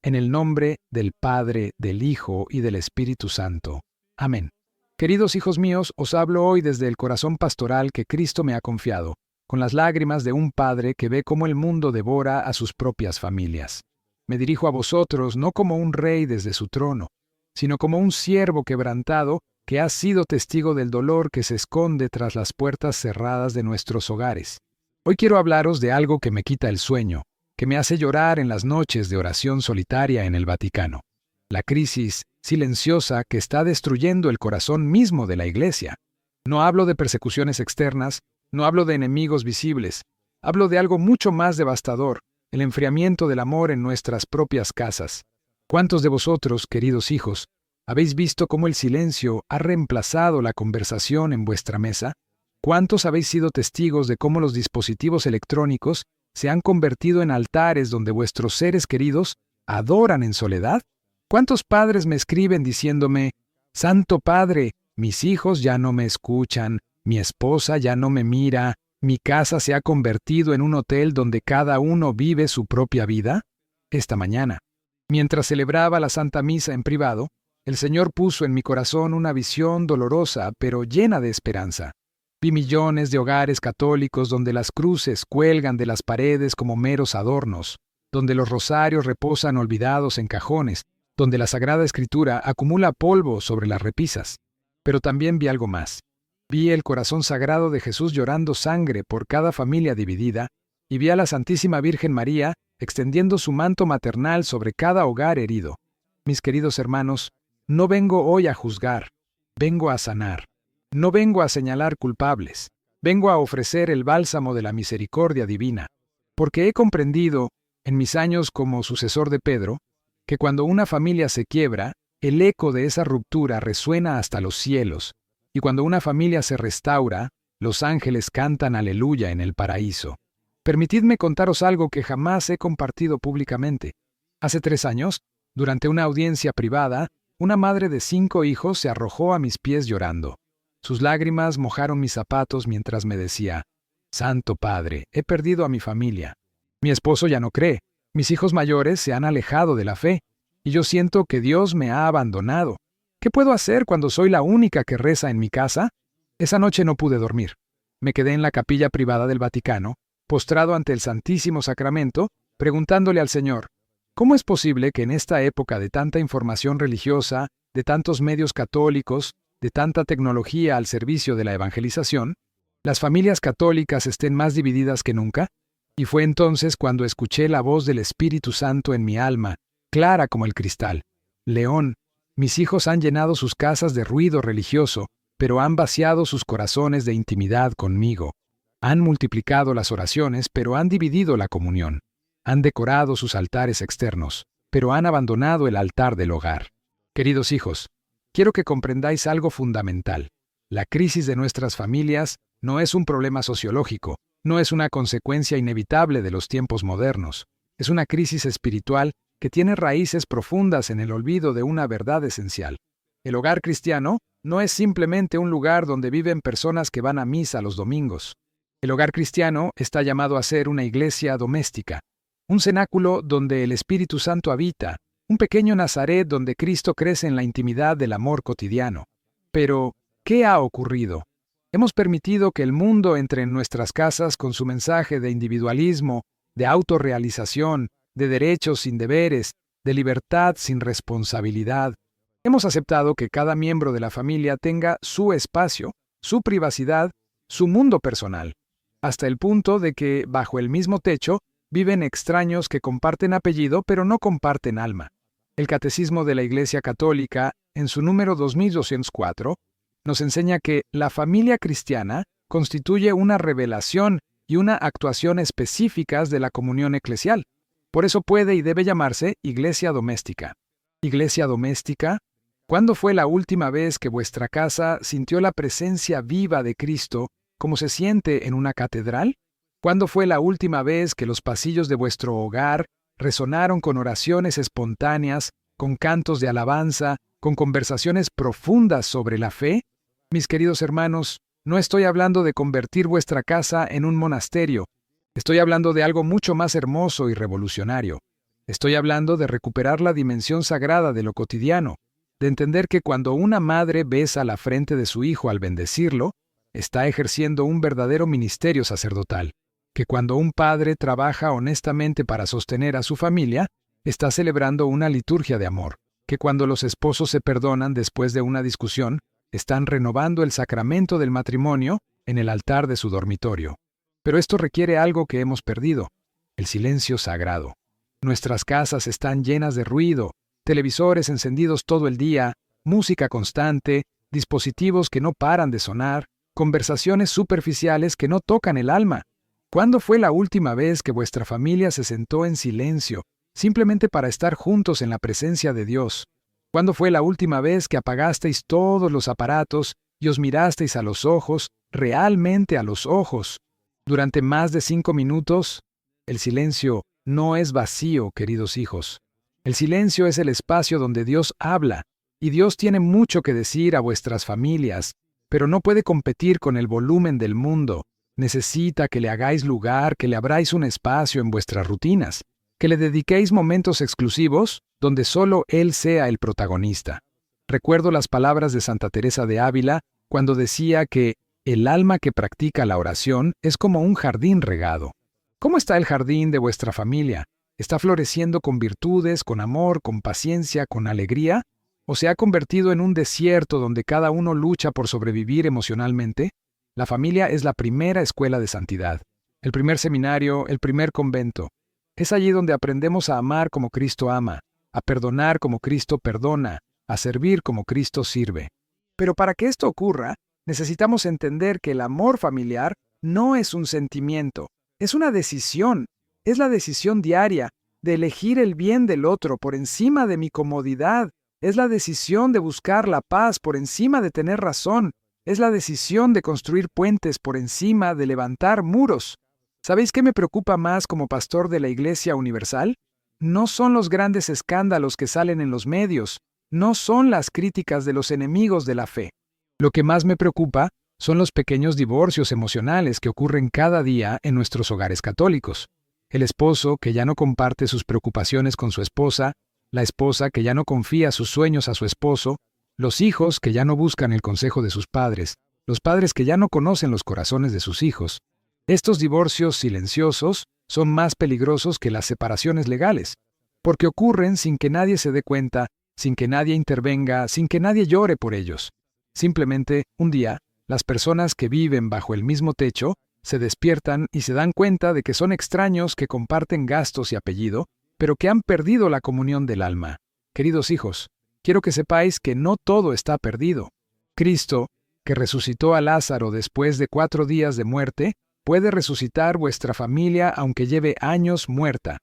En el nombre del Padre, del Hijo y del Espíritu Santo. Amén. Queridos hijos míos, os hablo hoy desde el corazón pastoral que Cristo me ha confiado, con las lágrimas de un padre que ve cómo el mundo devora a sus propias familias. Me dirijo a vosotros no como un rey desde su trono, sino como un siervo quebrantado que ha sido testigo del dolor que se esconde tras las puertas cerradas de nuestros hogares. Hoy quiero hablaros de algo que me quita el sueño, que me hace llorar en las noches de oración solitaria en el Vaticano. La crisis silenciosa que está destruyendo el corazón mismo de la Iglesia. No hablo de persecuciones externas, no hablo de enemigos visibles, hablo de algo mucho más devastador, el enfriamiento del amor en nuestras propias casas. ¿Cuántos de vosotros, queridos hijos, habéis visto cómo el silencio ha reemplazado la conversación en vuestra mesa? ¿Cuántos habéis sido testigos de cómo los dispositivos electrónicos se han convertido en altares donde vuestros seres queridos adoran en soledad? ¿Cuántos padres me escriben diciéndome, Santo Padre, mis hijos ya no me escuchan, mi esposa ya no me mira, mi casa se ha convertido en un hotel donde cada uno vive su propia vida? Esta mañana, mientras celebraba la Santa Misa en privado, el Señor puso en mi corazón una visión dolorosa pero llena de esperanza. Vi millones de hogares católicos donde las cruces cuelgan de las paredes como meros adornos, donde los rosarios reposan olvidados en cajones, donde la Sagrada Escritura acumula polvo sobre las repisas. Pero también vi algo más. Vi el corazón sagrado de Jesús llorando sangre por cada familia dividida, y vi a la Santísima Virgen María extendiendo su manto maternal sobre cada hogar herido. Mis queridos hermanos, no vengo hoy a juzgar, vengo a sanar. No vengo a señalar culpables, vengo a ofrecer el bálsamo de la misericordia divina, porque he comprendido, en mis años como sucesor de Pedro, que cuando una familia se quiebra, el eco de esa ruptura resuena hasta los cielos, y cuando una familia se restaura, los ángeles cantan aleluya en el paraíso. Permitidme contaros algo que jamás he compartido públicamente. Hace 3 años, durante una audiencia privada, una madre de 5 hijos se arrojó a mis pies llorando. Sus lágrimas mojaron mis zapatos mientras me decía, Santo Padre, he perdido a mi familia. Mi esposo ya no cree, mis hijos mayores se han alejado de la fe, y yo siento que Dios me ha abandonado. ¿Qué puedo hacer cuando soy la única que reza en mi casa? Esa noche no pude dormir. Me quedé en la capilla privada del Vaticano, postrado ante el Santísimo Sacramento, preguntándole al Señor, ¿cómo es posible que en esta época de tanta información religiosa, de tantos medios católicos, de tanta tecnología al servicio de la evangelización, las familias católicas estén más divididas que nunca? Y fue entonces cuando escuché la voz del Espíritu Santo en mi alma, clara como el cristal. León, mis hijos han llenado sus casas de ruido religioso, pero han vaciado sus corazones de intimidad conmigo. Han multiplicado las oraciones, pero han dividido la comunión. Han decorado sus altares externos, pero han abandonado el altar del hogar. Queridos hijos, quiero que comprendáis algo fundamental. La crisis de nuestras familias no es un problema sociológico, no es una consecuencia inevitable de los tiempos modernos. Es una crisis espiritual que tiene raíces profundas en el olvido de una verdad esencial. El hogar cristiano no es simplemente un lugar donde viven personas que van a misa los domingos. El hogar cristiano está llamado a ser una iglesia doméstica, un cenáculo donde el Espíritu Santo habita, un pequeño Nazaret donde Cristo crece en la intimidad del amor cotidiano. Pero, ¿qué ha ocurrido? Hemos permitido que el mundo entre en nuestras casas con su mensaje de individualismo, de autorrealización, de derechos sin deberes, de libertad sin responsabilidad. Hemos aceptado que cada miembro de la familia tenga su espacio, su privacidad, su mundo personal, hasta el punto de que, bajo el mismo techo, viven extraños que comparten apellido pero no comparten alma. El Catecismo de la Iglesia Católica, en su número 2204, nos enseña que la familia cristiana constituye una revelación y una actuación específicas de la comunión eclesial. Por eso puede y debe llamarse iglesia doméstica. ¿Iglesia doméstica? ¿Cuándo fue la última vez que vuestra casa sintió la presencia viva de Cristo como se siente en una catedral? ¿Cuándo fue la última vez que los pasillos de vuestro hogar resonaron con oraciones espontáneas, con cantos de alabanza, con conversaciones profundas sobre la fe? Mis queridos hermanos, no estoy hablando de convertir vuestra casa en un monasterio. Estoy hablando de algo mucho más hermoso y revolucionario. Estoy hablando de recuperar la dimensión sagrada de lo cotidiano, de entender que cuando una madre besa la frente de su hijo al bendecirlo, está ejerciendo un verdadero ministerio sacerdotal, que cuando un padre trabaja honestamente para sostener a su familia, está celebrando una liturgia de amor, que cuando los esposos se perdonan después de una discusión, están renovando el sacramento del matrimonio en el altar de su dormitorio. Pero esto requiere algo que hemos perdido: el silencio sagrado. Nuestras casas están llenas de ruido, televisores encendidos todo el día, música constante, dispositivos que no paran de sonar, conversaciones superficiales que no tocan el alma. ¿Cuándo fue la última vez que vuestra familia se sentó en silencio, simplemente para estar juntos en la presencia de Dios? ¿Cuándo fue la última vez que apagasteis todos los aparatos y os mirasteis a los ojos, realmente a los ojos? Durante más de 5 minutos, el silencio no es vacío, queridos hijos. El silencio es el espacio donde Dios habla, y Dios tiene mucho que decir a vuestras familias, pero no puede competir con el volumen del mundo. Necesita que le hagáis lugar, que le abráis un espacio en vuestras rutinas, que le dediquéis momentos exclusivos donde solo Él sea el protagonista. Recuerdo las palabras de Santa Teresa de Ávila cuando decía que el alma que practica la oración es como un jardín regado. ¿Cómo está el jardín de vuestra familia? ¿Está floreciendo con virtudes, con amor, con paciencia, con alegría? ¿O se ha convertido en un desierto donde cada uno lucha por sobrevivir emocionalmente? La familia es la primera escuela de santidad, el primer seminario, el primer convento. Es allí donde aprendemos a amar como Cristo ama, a perdonar como Cristo perdona, a servir como Cristo sirve. Pero para que esto ocurra, necesitamos entender que el amor familiar no es un sentimiento, es una decisión. Es la decisión diaria de elegir el bien del otro por encima de mi comodidad. Es la decisión de buscar la paz por encima de tener razón. Es la decisión de construir puentes por encima de levantar muros. ¿Sabéis qué me preocupa más como pastor de la Iglesia Universal? No son los grandes escándalos que salen en los medios, no son las críticas de los enemigos de la fe. Lo que más me preocupa son los pequeños divorcios emocionales que ocurren cada día en nuestros hogares católicos. El esposo que ya no comparte sus preocupaciones con su esposa, la esposa que ya no confía sus sueños a su esposo, los hijos que ya no buscan el consejo de sus padres, los padres que ya no conocen los corazones de sus hijos. Estos divorcios silenciosos son más peligrosos que las separaciones legales, porque ocurren sin que nadie se dé cuenta, sin que nadie intervenga, sin que nadie llore por ellos. Simplemente, un día, las personas que viven bajo el mismo techo se despiertan y se dan cuenta de que son extraños que comparten gastos y apellido, pero que han perdido la comunión del alma. Queridos hijos, quiero que sepáis que no todo está perdido. Cristo, que resucitó a Lázaro después de 4 días de muerte, puede resucitar vuestra familia aunque lleve años muerta.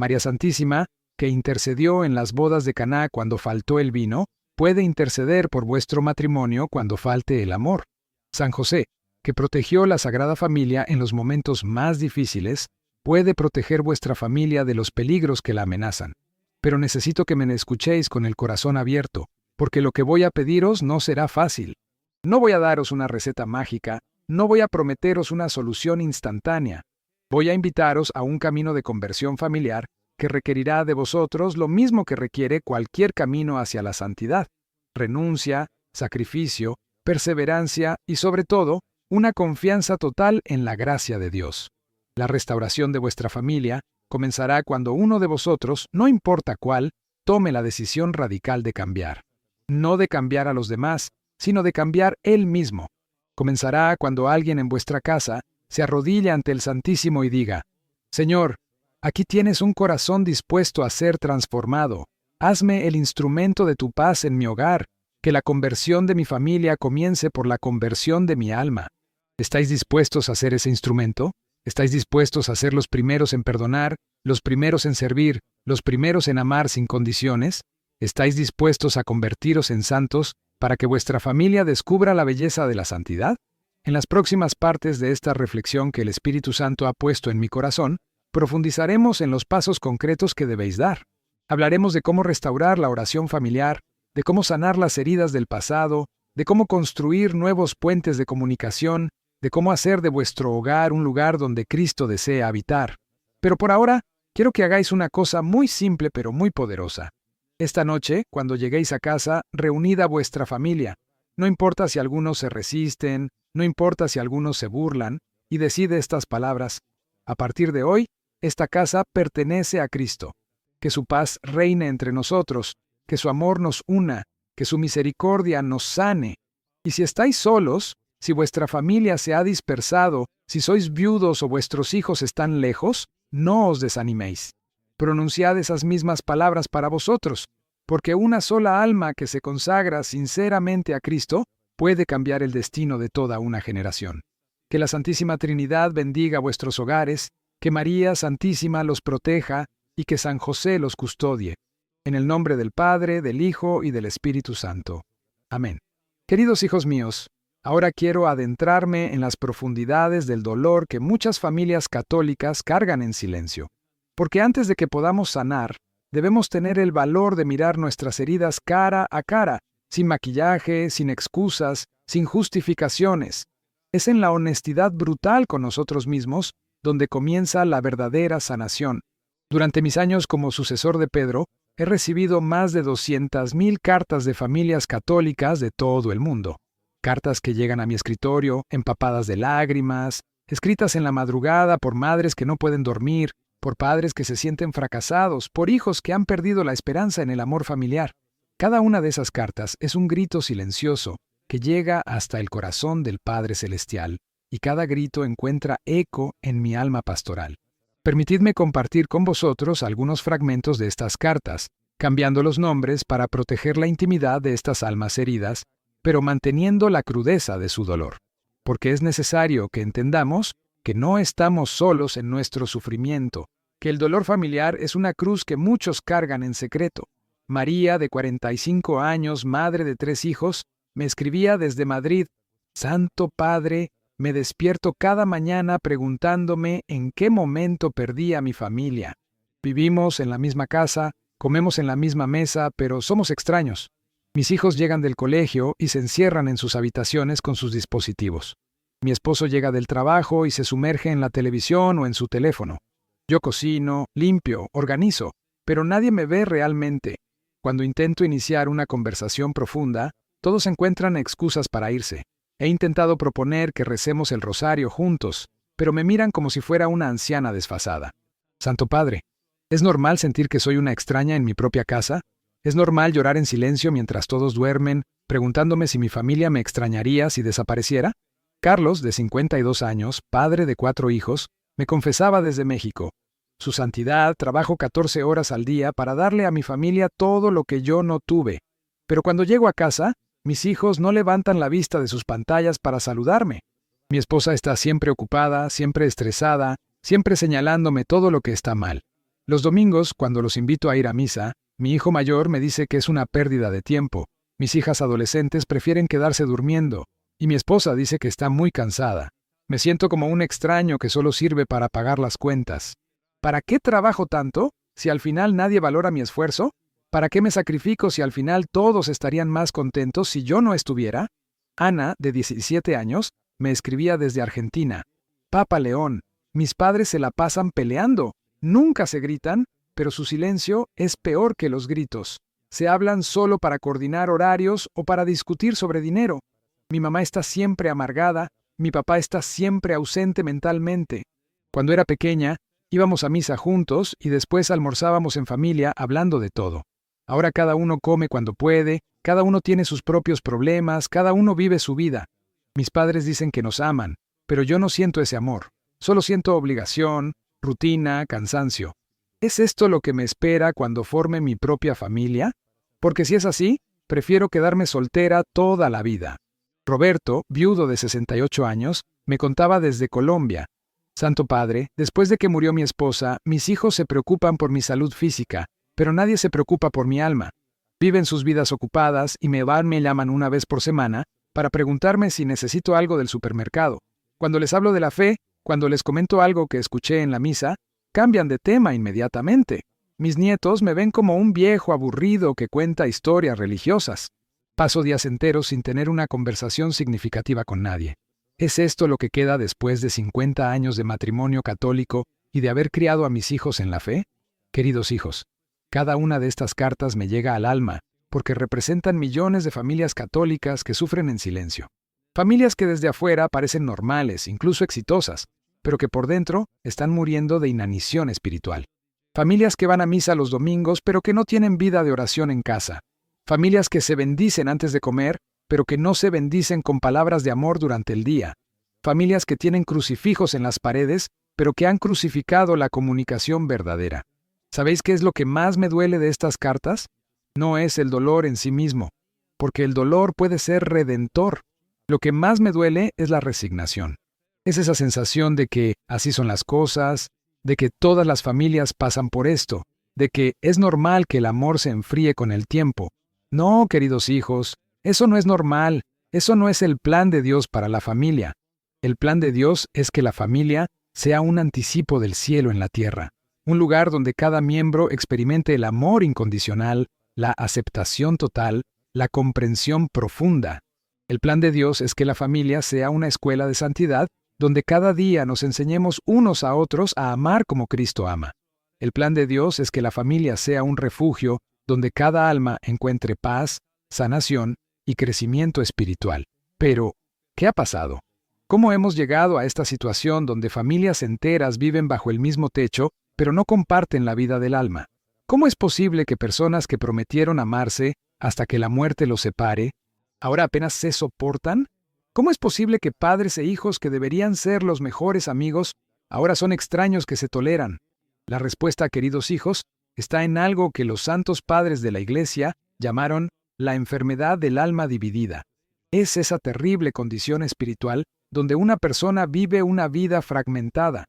María Santísima, que intercedió en las bodas de Caná cuando faltó el vino, puede interceder por vuestro matrimonio cuando falte el amor. San José, que protegió la Sagrada Familia en los momentos más difíciles, puede proteger vuestra familia de los peligros que la amenazan. Pero necesito que me escuchéis con el corazón abierto, porque lo que voy a pediros no será fácil. No voy a daros una receta mágica, no voy a prometeros una solución instantánea. Voy a invitaros a un camino de conversión familiar que requerirá de vosotros lo mismo que requiere cualquier camino hacia la santidad: renuncia, sacrificio, perseverancia y, sobre todo, una confianza total en la gracia de Dios. La restauración de vuestra familia comenzará cuando uno de vosotros, no importa cuál, tome la decisión radical de cambiar. No de cambiar a los demás, sino de cambiar él mismo. Comenzará cuando alguien en vuestra casa se arrodille ante el Santísimo y diga: Señor, aquí tienes un corazón dispuesto a ser transformado. Hazme el instrumento de tu paz en mi hogar, que la conversión de mi familia comience por la conversión de mi alma. ¿Estáis dispuestos a ser ese instrumento? ¿Estáis dispuestos a ser los primeros en perdonar, los primeros en servir, los primeros en amar sin condiciones? ¿Estáis dispuestos a convertiros en santos para que vuestra familia descubra la belleza de la santidad? En las próximas partes de esta reflexión que el Espíritu Santo ha puesto en mi corazón, profundizaremos en los pasos concretos que debéis dar. Hablaremos de cómo restaurar la oración familiar, de cómo sanar las heridas del pasado, de cómo construir nuevos puentes de comunicación, de cómo hacer de vuestro hogar un lugar donde Cristo desea habitar. Pero por ahora, Quiero que hagáis una cosa muy simple pero muy poderosa. Esta noche, cuando lleguéis a casa, reunid a vuestra familia. No importa si algunos se resisten, no importa si algunos se burlan, y decid estas palabras: a partir de hoy, esta casa pertenece a Cristo. Que su paz reine entre nosotros, que su amor nos una, que su misericordia nos sane. Y si estáis solos, si vuestra familia se ha dispersado, si sois viudos o vuestros hijos están lejos, no os desaniméis. Pronunciad esas mismas palabras para vosotros, porque una sola alma que se consagra sinceramente a Cristo puede cambiar el destino de toda una generación. Que la Santísima Trinidad bendiga vuestros hogares, que María Santísima los proteja y que San José los custodie. En el nombre del Padre, del Hijo y del Espíritu Santo. Amén. Queridos hijos míos, ahora quiero adentrarme en las profundidades del dolor que muchas familias católicas cargan en silencio. Porque antes de que podamos sanar, debemos tener el valor de mirar nuestras heridas cara a cara, sin maquillaje, sin excusas, sin justificaciones. Es en la honestidad brutal con nosotros mismos donde comienza la verdadera sanación. Durante mis años como sucesor de Pedro, he recibido más de 200,000 cartas de familias católicas de todo el mundo. Cartas que llegan a mi escritorio, empapadas de lágrimas, escritas en la madrugada por madres que no pueden dormir, por padres que se sienten fracasados, por hijos que han perdido la esperanza en el amor familiar. Cada una de esas cartas es un grito silencioso que llega hasta el corazón del Padre Celestial, y cada grito encuentra eco en mi alma pastoral. Permitidme compartir con vosotros algunos fragmentos de estas cartas, cambiando los nombres para proteger la intimidad de estas almas heridas, pero manteniendo la crudeza de su dolor. Porque es necesario que entendamos que no estamos solos en nuestro sufrimiento, que el dolor familiar es una cruz que muchos cargan en secreto. María, de 45 años, madre de 3 hijos, me escribía desde Madrid: Santo Padre, me despierto cada mañana preguntándome en qué momento perdí a mi familia. Vivimos en la misma casa, comemos en la misma mesa, pero somos extraños. Mis hijos llegan del colegio y se encierran en sus habitaciones con sus dispositivos. Mi esposo llega del trabajo y se sumerge en la televisión o en su teléfono. Yo cocino, limpio, organizo, pero nadie me ve realmente. Cuando intento iniciar una conversación profunda, todos encuentran excusas para irse. He intentado proponer que recemos el rosario juntos, pero me miran como si fuera una anciana desfasada. Santo Padre, ¿es normal sentir que soy una extraña en mi propia casa? ¿Es normal llorar en silencio mientras todos duermen, preguntándome si mi familia me extrañaría si desapareciera? Carlos, de 52 años, padre de 4 hijos, me confesaba desde México: Su Santidad, trabajo 14 horas al día para darle a mi familia todo lo que yo no tuve. Pero cuando llego a casa, mis hijos no levantan la vista de sus pantallas para saludarme. Mi esposa está siempre ocupada, siempre estresada, siempre señalándome todo lo que está mal. Los domingos, cuando los invito a ir a misa, mi hijo mayor me dice que es una pérdida de tiempo. Mis hijas adolescentes prefieren quedarse durmiendo, y mi esposa dice que está muy cansada. Me siento como un extraño que solo sirve para pagar las cuentas. ¿Para qué trabajo tanto si al final nadie valora mi esfuerzo? ¿Para qué me sacrifico si al final todos estarían más contentos si yo no estuviera? Ana, de 17 años, me escribía desde Argentina: Papa León, mis padres se la pasan peleando. Nunca se gritan, pero su silencio es peor que los gritos. Se hablan solo para coordinar horarios o para discutir sobre dinero. Mi mamá está siempre amargada, mi papá está siempre ausente mentalmente. Cuando era pequeña, íbamos a misa juntos y después almorzábamos en familia hablando de todo. Ahora cada uno come cuando puede, cada uno tiene sus propios problemas, cada uno vive su vida. Mis padres dicen que nos aman, pero yo no siento ese amor. Solo siento obligación, rutina, cansancio. ¿Es esto lo que me espera cuando forme mi propia familia? Porque si es así, prefiero quedarme soltera toda la vida. Roberto, viudo de 68 años, me contaba desde Colombia: Santo Padre, después de que murió mi esposa, mis hijos se preocupan por mi salud física, pero nadie se preocupa por mi alma. Viven sus vidas ocupadas y me llaman una vez por semana para preguntarme si necesito algo del supermercado. Cuando les hablo de la fe, cuando les comento algo que escuché en la misa, cambian de tema inmediatamente. Mis nietos me ven como un viejo aburrido que cuenta historias religiosas. Paso días enteros sin tener una conversación significativa con nadie. ¿Es esto lo que queda después de 50 años de matrimonio católico y de haber criado a mis hijos en la fe? Queridos hijos, cada una de estas cartas me llega al alma, porque representan millones de familias católicas que sufren en silencio. Familias que desde afuera parecen normales, incluso exitosas, pero que por dentro están muriendo de inanición espiritual. Familias que van a misa los domingos, pero que no tienen vida de oración en casa. Familias que se bendicen antes de comer, pero que no se bendicen con palabras de amor durante el día. Familias que tienen crucifijos en las paredes, pero que han crucificado la comunicación verdadera. ¿Sabéis qué es lo que más me duele de estas cartas? No es el dolor en sí mismo, porque el dolor puede ser redentor. Lo que más me duele es la resignación. Es esa sensación de que así son las cosas, de que todas las familias pasan por esto, de que es normal que el amor se enfríe con el tiempo. No, queridos hijos, eso no es normal, eso no es el plan de Dios para la familia. El plan de Dios es que la familia sea un anticipo del cielo en la tierra, un lugar donde cada miembro experimente el amor incondicional, la aceptación total, la comprensión profunda. El plan de Dios es que la familia sea una escuela de santidad donde cada día nos enseñemos unos a otros a amar como Cristo ama. El plan de Dios es que la familia sea un refugio donde cada alma encuentre paz, sanación y crecimiento espiritual. Pero, ¿qué ha pasado? ¿Cómo hemos llegado a esta situación donde familias enteras viven bajo el mismo techo, pero no comparten la vida del alma? ¿Cómo es posible que personas que prometieron amarse hasta que la muerte los separe, ahora apenas se soportan? ¿Cómo es posible que padres e hijos que deberían ser los mejores amigos, ahora son extraños que se toleran? La respuesta, queridos hijos, está en algo que los santos padres de la Iglesia llamaron la enfermedad del alma dividida. Es esa terrible condición espiritual donde una persona vive una vida fragmentada.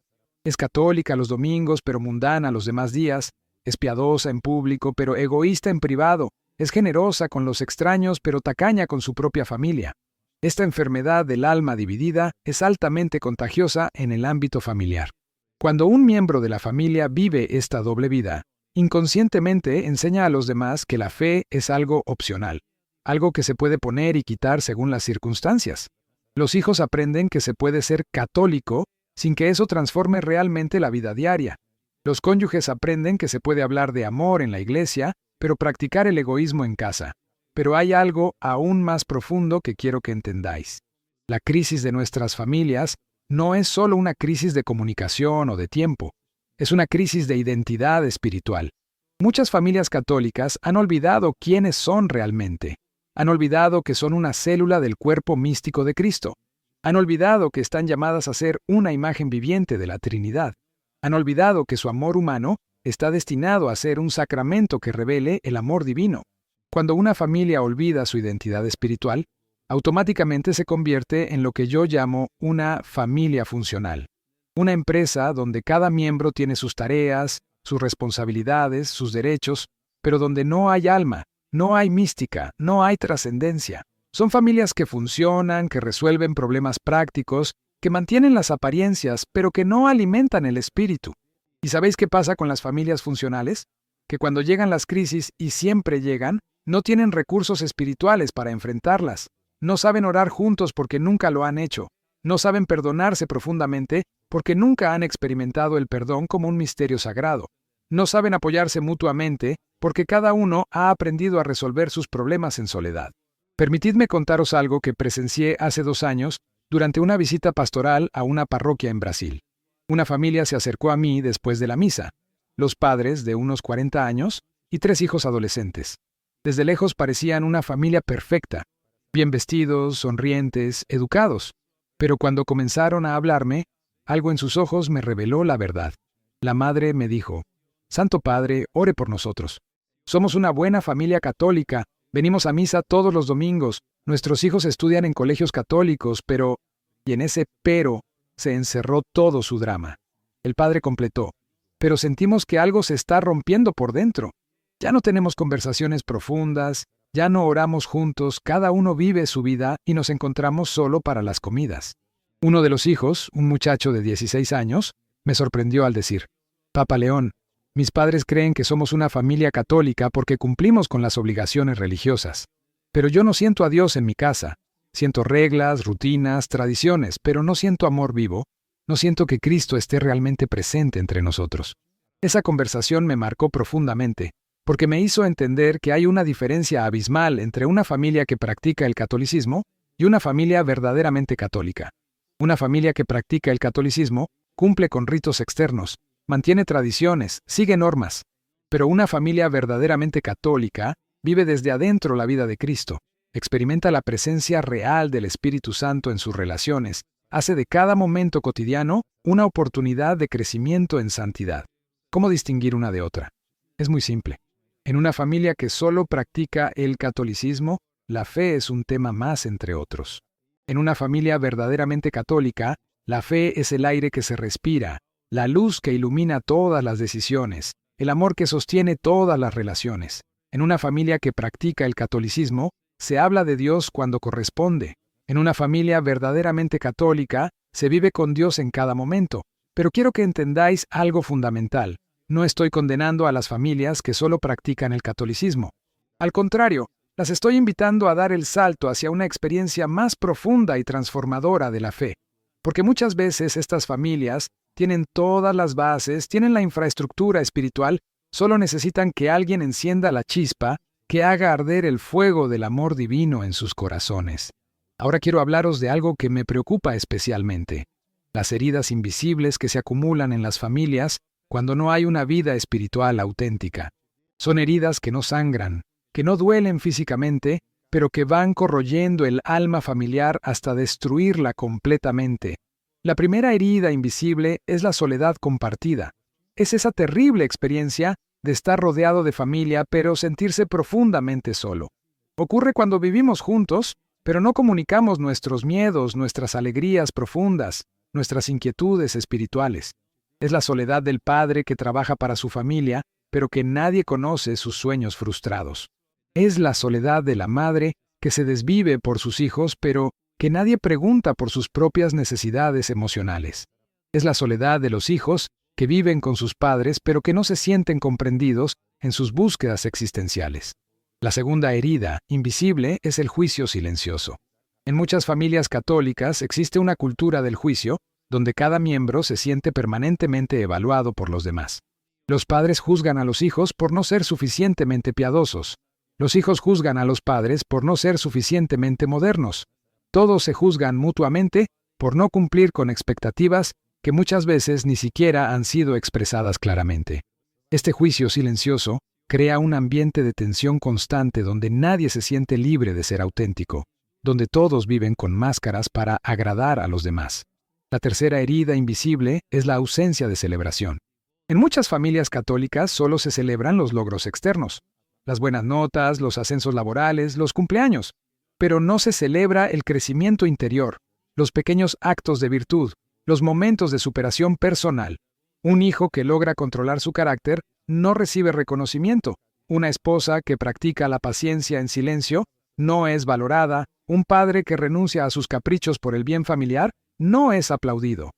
Es católica los domingos, pero mundana los demás días. Es piadosa en público, pero egoísta en privado. Es generosa con los extraños, pero tacaña con su propia familia. Esta enfermedad del alma dividida es altamente contagiosa en el ámbito familiar. Cuando un miembro de la familia vive esta doble vida, inconscientemente enseña a los demás que la fe es algo opcional, algo que se puede poner y quitar según las circunstancias. Los hijos aprenden que se puede ser católico sin que eso transforme realmente la vida diaria. Los cónyuges aprenden que se puede hablar de amor en la iglesia, pero practicar el egoísmo en casa. Pero hay algo aún más profundo que quiero que entendáis. La crisis de nuestras familias no es solo una crisis de comunicación o de tiempo. Es una crisis de identidad espiritual. Muchas familias católicas han olvidado quiénes son realmente. Han olvidado que son una célula del cuerpo místico de Cristo. Han olvidado que están llamadas a ser una imagen viviente de la Trinidad. Han olvidado que su amor humano está destinado a ser un sacramento que revele el amor divino. Cuando una familia olvida su identidad espiritual, automáticamente se convierte en lo que yo llamo una familia funcional. Una empresa donde cada miembro tiene sus tareas, sus responsabilidades, sus derechos, pero donde no hay alma, no hay mística, no hay trascendencia. Son familias que funcionan, que resuelven problemas prácticos, que mantienen las apariencias, pero que no alimentan el espíritu. ¿Y sabéis qué pasa con las familias funcionales? Que cuando llegan las crisis, y siempre llegan, no tienen recursos espirituales para enfrentarlas. No saben orar juntos porque nunca lo han hecho. No saben perdonarse profundamente porque nunca han experimentado el perdón como un misterio sagrado. No saben apoyarse mutuamente porque cada uno ha aprendido a resolver sus problemas en soledad. Permitidme contaros algo que presencié hace 2 años durante una visita pastoral a una parroquia en Brasil. Una familia se acercó a mí después de la misa. Los padres, de unos 40 años, y 3 hijos adolescentes. Desde lejos parecían una familia perfecta, bien vestidos, sonrientes, educados. Pero cuando comenzaron a hablarme, algo en sus ojos me reveló la verdad. La madre me dijo: «Santo Padre, ore por nosotros. Somos una buena familia católica, venimos a misa todos los domingos, nuestros hijos estudian en colegios católicos, pero...». Y en ese pero se encerró todo su drama. El padre completó: «Pero sentimos que algo se está rompiendo por dentro. Ya no tenemos conversaciones profundas, ya no oramos juntos, cada uno vive su vida y nos encontramos solo para las comidas». Uno de los hijos, un muchacho de 16 años, me sorprendió al decir: «Papa León, mis padres creen que somos una familia católica porque cumplimos con las obligaciones religiosas. Pero yo no siento a Dios en mi casa. Siento reglas, rutinas, tradiciones, pero no siento amor vivo. No siento que Cristo esté realmente presente entre nosotros. Esa conversación me marcó profundamente, porque me hizo entender que hay una diferencia abismal entre una familia que practica el catolicismo y una familia verdaderamente católica. Una familia que practica el catolicismo cumple con ritos externos, mantiene tradiciones, sigue normas. Pero una familia verdaderamente católica vive desde adentro la vida de Cristo, experimenta la presencia real del Espíritu Santo en sus relaciones, hace de cada momento cotidiano una oportunidad de crecimiento en santidad. ¿Cómo distinguir una de otra? Es muy simple. En una familia que solo practica el catolicismo, la fe es un tema más entre otros. En una familia verdaderamente católica, la fe es el aire que se respira, la luz que ilumina todas las decisiones, el amor que sostiene todas las relaciones. En una familia que practica el catolicismo, se habla de Dios cuando corresponde. En una familia verdaderamente católica, se vive con Dios en cada momento. Pero quiero que entendáis algo fundamental. No estoy condenando a las familias que solo practican el catolicismo. Al contrario, las estoy invitando a dar el salto hacia una experiencia más profunda y transformadora de la fe. Porque muchas veces estas familias tienen todas las bases, tienen la infraestructura espiritual, solo necesitan que alguien encienda la chispa que haga arder el fuego del amor divino en sus corazones. Ahora quiero hablaros de algo que me preocupa especialmente: las heridas invisibles que se acumulan en las familias cuando no hay una vida espiritual auténtica. Son heridas que no sangran, que no duelen físicamente, pero que van corroyendo el alma familiar hasta destruirla completamente. La primera herida invisible es la soledad compartida. Es esa terrible experiencia de estar rodeado de familia, pero sentirse profundamente solo. Ocurre cuando vivimos juntos, pero no comunicamos nuestros miedos, nuestras alegrías profundas, nuestras inquietudes espirituales. Es la soledad del padre que trabaja para su familia, pero que nadie conoce sus sueños frustrados. Es la soledad de la madre que se desvive por sus hijos, pero que nadie pregunta por sus propias necesidades emocionales. Es la soledad de los hijos que viven con sus padres, pero que no se sienten comprendidos en sus búsquedas existenciales. La segunda herida, invisible, es el juicio silencioso. En muchas familias católicas existe una cultura del juicio, donde cada miembro se siente permanentemente evaluado por los demás. Los padres juzgan a los hijos por no ser suficientemente piadosos. Los hijos juzgan a los padres por no ser suficientemente modernos. Todos se juzgan mutuamente por no cumplir con expectativas que muchas veces ni siquiera han sido expresadas claramente. Este juicio silencioso crea un ambiente de tensión constante donde nadie se siente libre de ser auténtico, donde todos viven con máscaras para agradar a los demás. La tercera herida invisible es la ausencia de celebración. En muchas familias católicas solo se celebran los logros externos, las buenas notas, los ascensos laborales, los cumpleaños, pero no se celebra el crecimiento interior, los pequeños actos de virtud, los momentos de superación personal. Un hijo que logra controlar su carácter no recibe reconocimiento. Una esposa que practica la paciencia en silencio no es valorada. Un padre que renuncia a sus caprichos por el bien familiar no es aplaudido.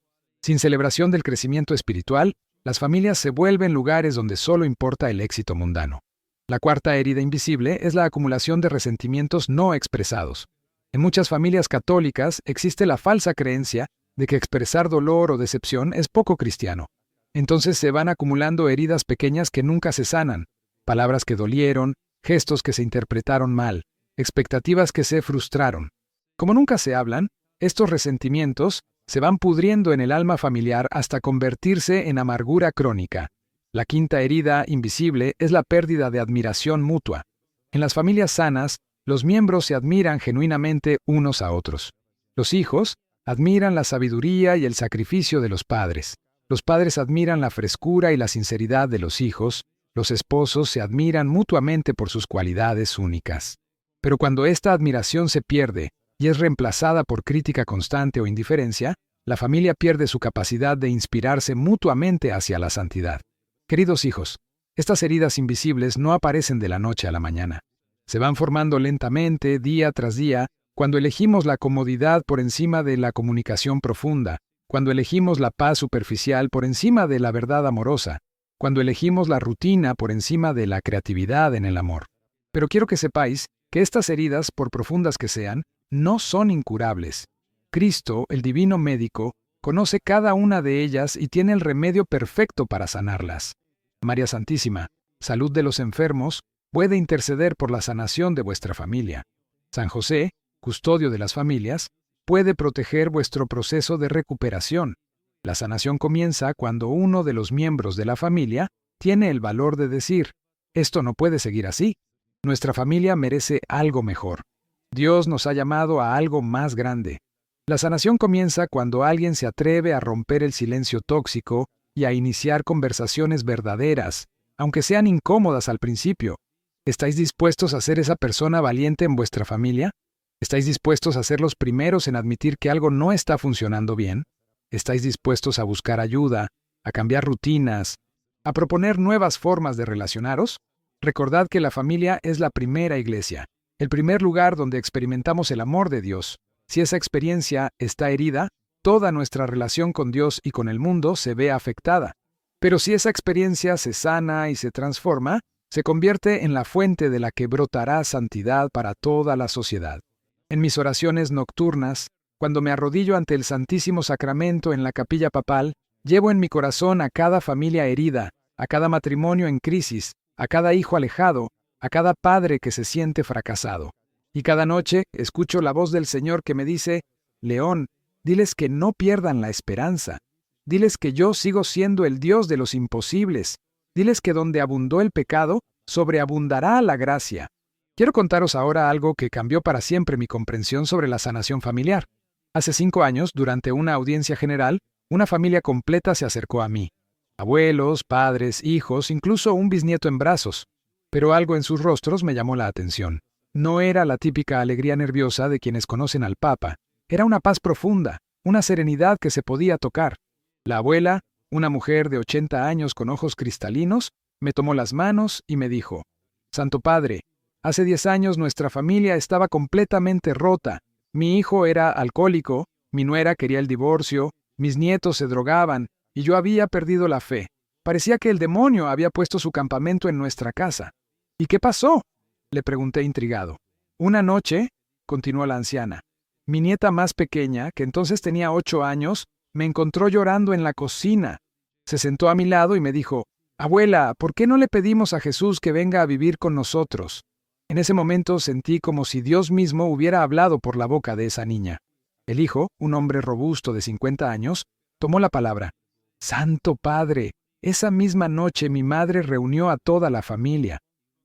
Sin celebración del crecimiento espiritual, las familias se vuelven lugares donde solo importa el éxito mundano. La cuarta herida invisible es la acumulación de resentimientos no expresados. En muchas familias católicas existe la falsa creencia de que expresar dolor o decepción es poco cristiano. Entonces se van acumulando heridas pequeñas que nunca se sanan, palabras que dolieron, gestos que se interpretaron mal, expectativas que se frustraron. Como nunca se hablan, estos resentimientos se van pudriendo en el alma familiar hasta convertirse en amargura crónica. La quinta herida invisible es la pérdida de admiración mutua. En las familias sanas, los miembros se admiran genuinamente unos a otros. Los hijos admiran la sabiduría y el sacrificio de los padres. Los padres admiran la frescura y la sinceridad de los hijos. Los esposos se admiran mutuamente por sus cualidades únicas. Pero cuando esta admiración se pierde y es reemplazada por crítica constante o indiferencia, la familia pierde su capacidad de inspirarse mutuamente hacia la santidad. Queridos hijos, estas heridas invisibles no aparecen de la noche a la mañana. Se van formando lentamente, día tras día, cuando elegimos la comodidad por encima de la comunicación profunda, cuando elegimos la paz superficial por encima de la verdad amorosa, cuando elegimos la rutina por encima de la creatividad en el amor. Pero quiero que sepáis que estas heridas, por profundas que sean, no son incurables. Cristo, el divino médico, conoce cada una de ellas y tiene el remedio perfecto para sanarlas. María Santísima, salud de los enfermos, puede interceder por la sanación de vuestra familia. San José, custodio de las familias, puede proteger vuestro proceso de recuperación. La sanación comienza cuando uno de los miembros de la familia tiene el valor de decir: esto no puede seguir así. Nuestra familia merece algo mejor. Dios nos ha llamado a algo más grande. La sanación comienza cuando alguien se atreve a romper el silencio tóxico y a iniciar conversaciones verdaderas, aunque sean incómodas al principio. ¿Estáis dispuestos a ser esa persona valiente en vuestra familia? ¿Estáis dispuestos a ser los primeros en admitir que algo no está funcionando bien? ¿Estáis dispuestos a buscar ayuda, a cambiar rutinas, a proponer nuevas formas de relacionaros? Recordad que la familia es la primera iglesia, el primer lugar donde experimentamos el amor de Dios. Si esa experiencia está herida, toda nuestra relación con Dios y con el mundo se ve afectada. Pero si esa experiencia se sana y se transforma, se convierte en la fuente de la que brotará santidad para toda la sociedad. En mis oraciones nocturnas, cuando me arrodillo ante el Santísimo Sacramento en la capilla papal, llevo en mi corazón a cada familia herida, a cada matrimonio en crisis, a cada hijo alejado, a cada padre que se siente fracasado. Y cada noche escucho la voz del Señor que me dice: León, diles que no pierdan la esperanza. Diles que yo sigo siendo el Dios de los imposibles. Diles que donde abundó el pecado, sobreabundará la gracia. Quiero contaros ahora algo que cambió para siempre mi comprensión sobre la sanación familiar. Hace 5 años, durante una audiencia general, una familia completa se acercó a mí. Abuelos, padres, hijos, incluso un bisnieto en brazos. Pero algo en sus rostros me llamó la atención. No era la típica alegría nerviosa de quienes conocen al Papa. Era una paz profunda, una serenidad que se podía tocar. La abuela, una mujer de 80 años con ojos cristalinos, me tomó las manos y me dijo: Santo Padre, hace 10 años nuestra familia estaba completamente rota. Mi hijo era alcohólico, mi nuera quería el divorcio, mis nietos se drogaban, y yo había perdido la fe. Parecía que el demonio había puesto su campamento en nuestra casa. ¿Y qué pasó?, le pregunté intrigado. Una noche, continuó la anciana, mi nieta más pequeña, que entonces tenía 8 años, me encontró llorando en la cocina. Se sentó a mi lado y me dijo: Abuela, ¿por qué no le pedimos a Jesús que venga a vivir con nosotros? En ese momento sentí como si Dios mismo hubiera hablado por la boca de esa niña. El hijo, un hombre robusto de 50 años, tomó la palabra. Santo Padre, esa misma noche mi madre reunió a toda la familia.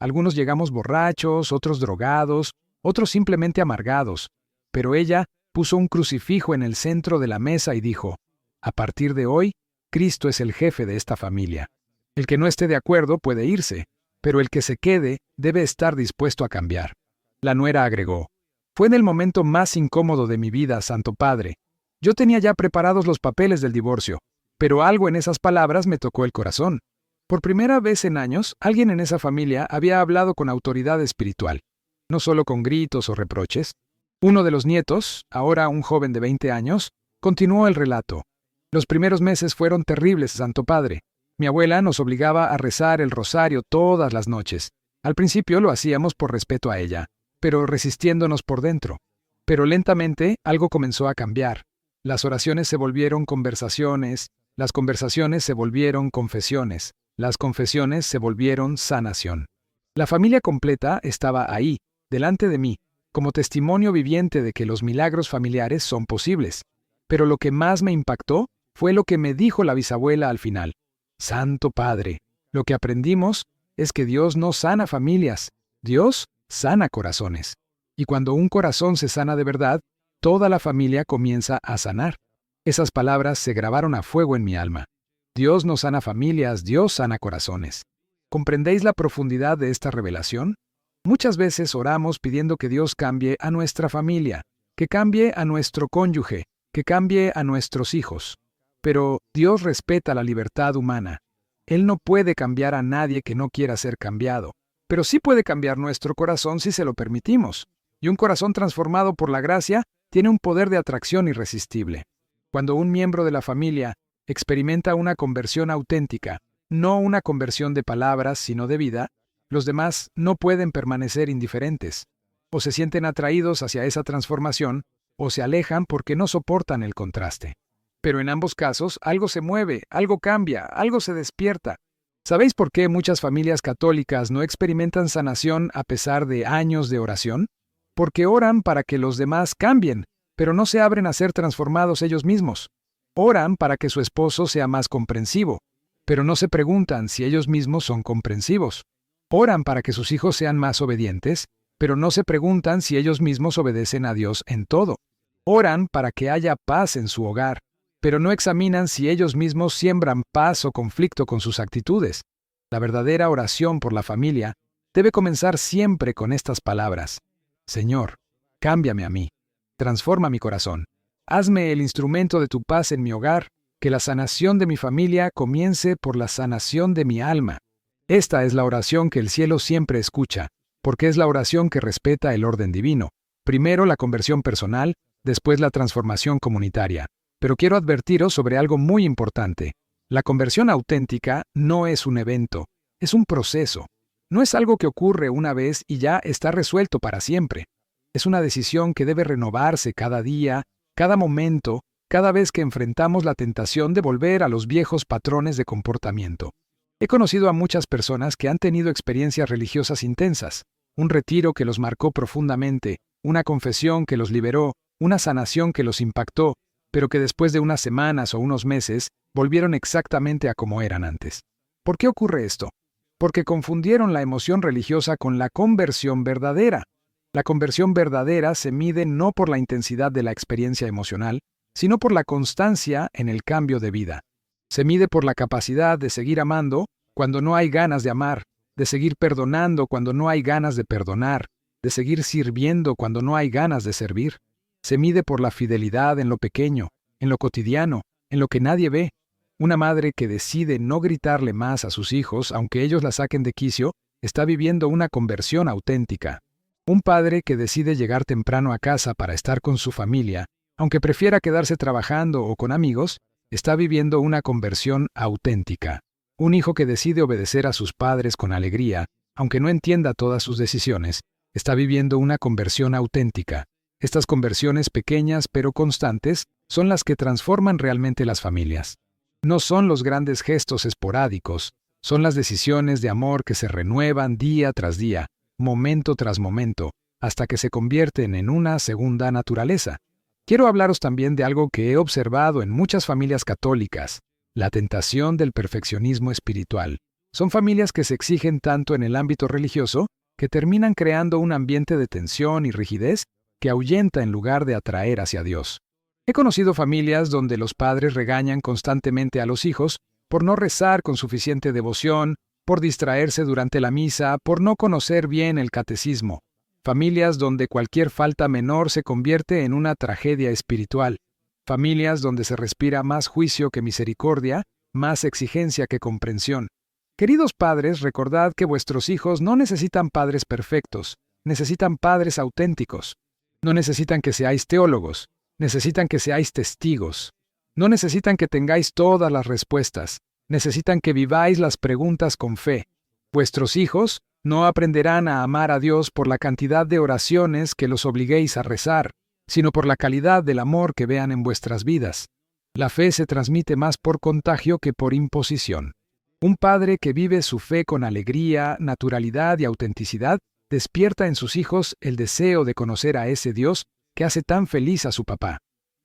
Algunos llegamos borrachos, otros drogados, otros simplemente amargados. Pero ella puso un crucifijo en el centro de la mesa y dijo: a partir de hoy, Cristo es el jefe de esta familia. El que no esté de acuerdo puede irse, pero el que se quede debe estar dispuesto a cambiar. La nuera agregó: fue en el momento más incómodo de mi vida, Santo Padre. Yo tenía ya preparados los papeles del divorcio, pero algo en esas palabras me tocó el corazón. Por primera vez en años, alguien en esa familia había hablado con autoridad espiritual, no solo con gritos o reproches. Uno de los nietos, ahora un joven de 20 años, continuó el relato. Los primeros meses fueron terribles, Santo Padre. Mi abuela nos obligaba a rezar el rosario todas las noches. Al principio lo hacíamos por respeto a ella, pero resistiéndonos por dentro. Pero lentamente algo comenzó a cambiar. Las oraciones se volvieron conversaciones, las conversaciones se volvieron confesiones, las confesiones se volvieron sanación. La familia completa estaba ahí, delante de mí, como testimonio viviente de que los milagros familiares son posibles. Pero lo que más me impactó fue lo que me dijo la bisabuela al final. Santo Padre, lo que aprendimos es que Dios no sana familias, Dios sana corazones. Y cuando un corazón se sana de verdad, toda la familia comienza a sanar. Esas palabras se grabaron a fuego en mi alma. Dios no sana familias, Dios sana corazones. ¿Comprendéis la profundidad de esta revelación? Muchas veces oramos pidiendo que Dios cambie a nuestra familia, que cambie a nuestro cónyuge, que cambie a nuestros hijos. Pero Dios respeta la libertad humana. Él no puede cambiar a nadie que no quiera ser cambiado, pero sí puede cambiar nuestro corazón si se lo permitimos. Y un corazón transformado por la gracia tiene un poder de atracción irresistible. Cuando un miembro de la familia experimenta una conversión auténtica, no una conversión de palabras, sino de vida, los demás no pueden permanecer indiferentes. O se sienten atraídos hacia esa transformación, o se alejan porque no soportan el contraste. Pero en ambos casos, algo se mueve, algo cambia, algo se despierta. ¿Sabéis por qué muchas familias católicas no experimentan sanación a pesar de años de oración? Porque oran para que los demás cambien, pero no se abren a ser transformados ellos mismos. Oran para que su esposo sea más comprensivo, pero no se preguntan si ellos mismos son comprensivos. Oran para que sus hijos sean más obedientes, pero no se preguntan si ellos mismos obedecen a Dios en todo. Oran para que haya paz en su hogar, pero no examinan si ellos mismos siembran paz o conflicto con sus actitudes. La verdadera oración por la familia debe comenzar siempre con estas palabras: Señor, cámbiame a mí, transforma mi corazón, hazme el instrumento de tu paz en mi hogar, que la sanación de mi familia comience por la sanación de mi alma. Esta es la oración que el cielo siempre escucha, porque es la oración que respeta el orden divino. Primero la conversión personal, después la transformación comunitaria. Pero quiero advertiros sobre algo muy importante. La conversión auténtica no es un evento, es un proceso. No es algo que ocurre una vez y ya está resuelto para siempre. Es una decisión que debe renovarse cada día, cada momento, cada vez que enfrentamos la tentación de volver a los viejos patrones de comportamiento. He conocido a muchas personas que han tenido experiencias religiosas intensas, un retiro que los marcó profundamente, una confesión que los liberó, una sanación que los impactó, pero que después de unas semanas o unos meses volvieron exactamente a como eran antes. ¿Por qué ocurre esto? Porque confundieron la emoción religiosa con la conversión verdadera. La conversión verdadera se mide no por la intensidad de la experiencia emocional, sino por la constancia en el cambio de vida. Se mide por la capacidad de seguir amando cuando no hay ganas de amar, de seguir perdonando cuando no hay ganas de perdonar, de seguir sirviendo cuando no hay ganas de servir. Se mide por la fidelidad en lo pequeño, en lo cotidiano, en lo que nadie ve. Una madre que decide no gritarle más a sus hijos, aunque ellos la saquen de quicio, está viviendo una conversión auténtica. Un padre que decide llegar temprano a casa para estar con su familia, aunque prefiera quedarse trabajando o con amigos, está viviendo una conversión auténtica. Un hijo que decide obedecer a sus padres con alegría, aunque no entienda todas sus decisiones, está viviendo una conversión auténtica. Estas conversiones pequeñas pero constantes son las que transforman realmente las familias. No son los grandes gestos esporádicos, son las decisiones de amor que se renuevan día tras día, momento tras momento, hasta que se convierten en una segunda naturaleza. Quiero hablaros también de algo que he observado en muchas familias católicas, la tentación del perfeccionismo espiritual. Son familias que se exigen tanto en el ámbito religioso que terminan creando un ambiente de tensión y rigidez que ahuyenta en lugar de atraer hacia Dios. He conocido familias donde los padres regañan constantemente a los hijos por no rezar con suficiente devoción, por distraerse durante la misa, por no conocer bien el catecismo. Familias donde cualquier falta menor se convierte en una tragedia espiritual. Familias donde se respira más juicio que misericordia, más exigencia que comprensión. Queridos padres, recordad que vuestros hijos no necesitan padres perfectos, necesitan padres auténticos. No necesitan que seáis teólogos, necesitan que seáis testigos. No necesitan que tengáis todas las respuestas, necesitan que viváis las preguntas con fe. Vuestros hijos no aprenderán a amar a Dios por la cantidad de oraciones que los obliguéis a rezar, sino por la calidad del amor que vean en vuestras vidas. La fe se transmite más por contagio que por imposición. Un padre que vive su fe con alegría, naturalidad y autenticidad despierta en sus hijos el deseo de conocer a ese Dios que hace tan feliz a su papá.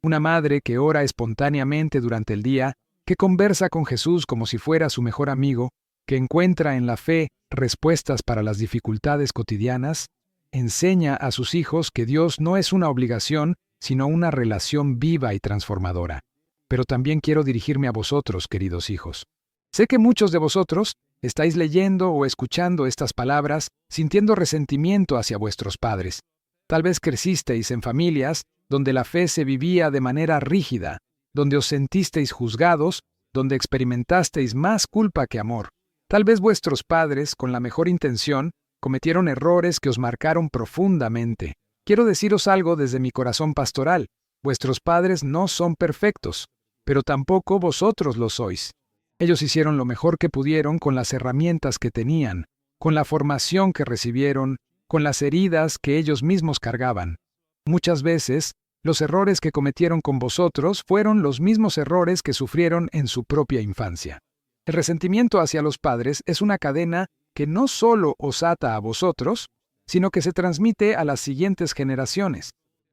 Una madre que ora espontáneamente durante el día, que conversa con Jesús como si fuera su mejor amigo, que encuentra en la fe respuestas para las dificultades cotidianas, enseña a sus hijos que Dios no es una obligación, sino una relación viva y transformadora. Pero también quiero dirigirme a vosotros, queridos hijos. Sé que muchos de vosotros estáis leyendo o escuchando estas palabras sintiendo resentimiento hacia vuestros padres. Tal vez crecisteis en familias donde la fe se vivía de manera rígida, donde os sentisteis juzgados, donde experimentasteis más culpa que amor. Tal vez vuestros padres, con la mejor intención, cometieron errores que os marcaron profundamente. Quiero deciros algo desde mi corazón pastoral. Vuestros padres no son perfectos, pero tampoco vosotros lo sois. Ellos hicieron lo mejor que pudieron con las herramientas que tenían, con la formación que recibieron, con las heridas que ellos mismos cargaban. Muchas veces, Los errores que cometieron con vosotros fueron los mismos errores que sufrieron en su propia infancia. El resentimiento hacia los padres es una cadena que no solo os ata a vosotros, sino que se transmite a las siguientes generaciones.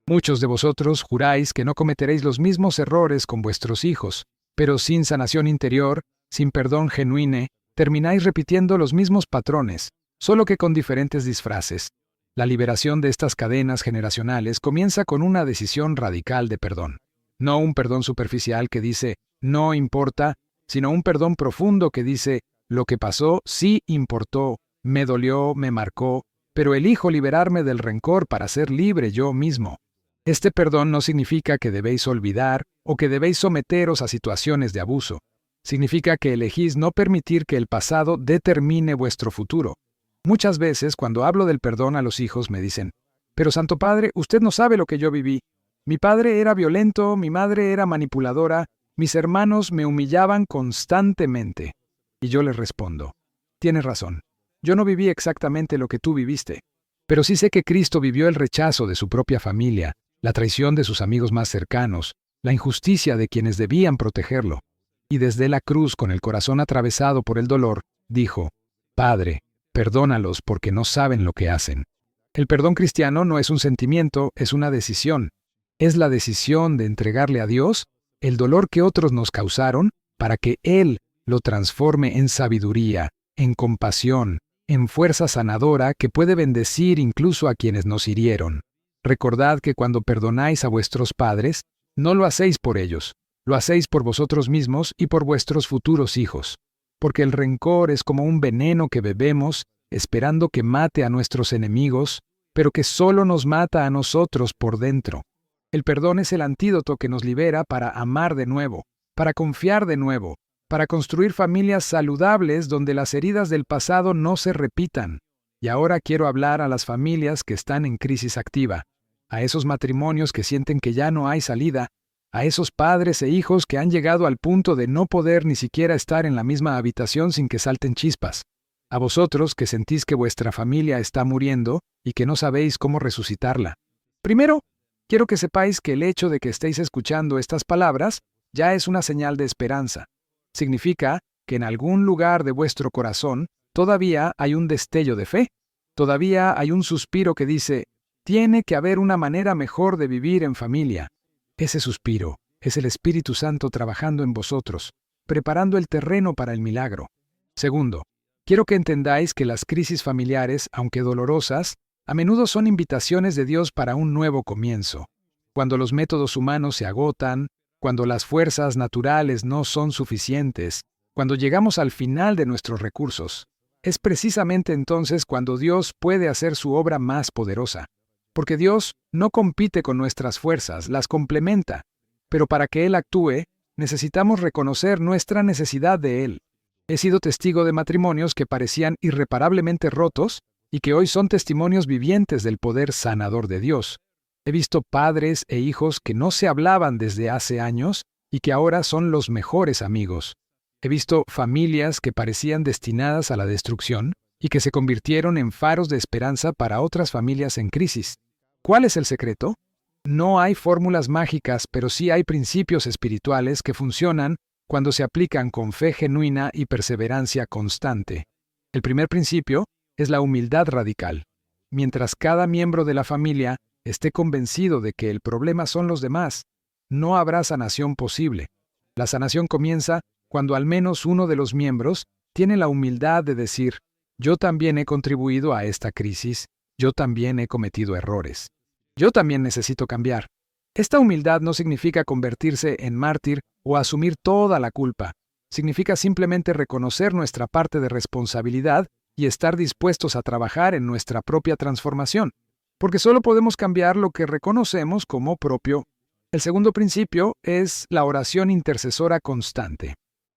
Muchos de vosotros juráis que no cometeréis los mismos errores con vuestros hijos, pero sin sanación interior, sin perdón genuino, termináis repitiendo los mismos patrones, solo que con diferentes disfraces. La liberación de estas cadenas generacionales comienza con una decisión radical de perdón. No un perdón superficial que dice, no importa, sino un perdón profundo que dice, lo que pasó sí importó, me dolió, me marcó, pero elijo liberarme del rencor para ser libre yo mismo. Este perdón no significa que debéis olvidar o que debéis someteros a situaciones de abuso. Significa que elegís no permitir que el pasado determine vuestro futuro. Muchas veces, cuando hablo del perdón a los hijos, me dicen, pero Santo Padre, usted no sabe lo que yo viví. Mi padre era violento, mi madre era manipuladora, mis hermanos me humillaban constantemente. Y yo les respondo, tienes razón, yo no viví exactamente lo que tú viviste, pero sí sé que Cristo vivió el rechazo de su propia familia, la traición de sus amigos más cercanos, la injusticia de quienes debían protegerlo. Y desde la cruz, con el corazón atravesado por el dolor, dijo, Padre, perdónalos porque no saben lo que hacen. El perdón cristiano no es un sentimiento, es una decisión. Es la decisión de entregarle a Dios el dolor que otros nos causaron para que Él lo transforme en sabiduría, en compasión, en fuerza sanadora que puede bendecir incluso a quienes nos hirieron. Recordad que cuando perdonáis a vuestros padres, no lo hacéis por ellos, lo hacéis por vosotros mismos y por vuestros futuros hijos. Porque el rencor es como un veneno que bebemos, esperando que mate a nuestros enemigos, pero que solo nos mata a nosotros por dentro. El perdón es el antídoto que nos libera para amar de nuevo, para confiar de nuevo, para construir familias saludables donde las heridas del pasado no se repitan. Y ahora quiero hablar a las familias que están en crisis activa, a esos matrimonios que sienten que ya no hay salida, a esos padres e hijos que han llegado al punto de no poder ni siquiera estar en la misma habitación sin que salten chispas, a vosotros que sentís que vuestra familia está muriendo y que no sabéis cómo resucitarla. Primero, quiero que sepáis que el hecho de que estéis escuchando estas palabras ya es una señal de esperanza. Significa que en algún lugar de vuestro corazón todavía hay un destello de fe, todavía hay un suspiro que dice, tiene que haber una manera mejor de vivir en familia. Ese suspiro es el Espíritu Santo trabajando en vosotros, preparando el terreno para el milagro. Segundo, quiero que entendáis que las crisis familiares, aunque dolorosas, a menudo son invitaciones de Dios para un nuevo comienzo. Cuando los métodos humanos se agotan, cuando las fuerzas naturales no son suficientes, cuando llegamos al final de nuestros recursos, es precisamente entonces cuando Dios puede hacer su obra más poderosa. Porque Dios no compite con nuestras fuerzas, las complementa, pero para que Él actúe, necesitamos reconocer nuestra necesidad de Él. He sido testigo de matrimonios que parecían irreparablemente rotos y que hoy son testimonios vivientes del poder sanador de Dios. He visto padres e hijos que no se hablaban desde hace años y que ahora son los mejores amigos. He visto familias que parecían destinadas a la destrucción y que se convirtieron en faros de esperanza para otras familias en crisis. ¿Cuál es el secreto? No hay fórmulas mágicas, pero sí hay principios espirituales que funcionan cuando se aplican con fe genuina y perseverancia constante. El primer principio es la humildad radical. Mientras cada miembro de la familia esté convencido de que el problema son los demás, no habrá sanación posible. La sanación comienza cuando al menos uno de los miembros tiene la humildad de decir, yo también he contribuido a esta crisis, yo también he cometido errores. Yo también necesito cambiar. Esta humildad no significa convertirse en mártir o asumir toda la culpa. Significa simplemente reconocer nuestra parte de responsabilidad y estar dispuestos a trabajar en nuestra propia transformación. Porque solo podemos cambiar lo que reconocemos como propio. El segundo principio es la oración intercesora constante.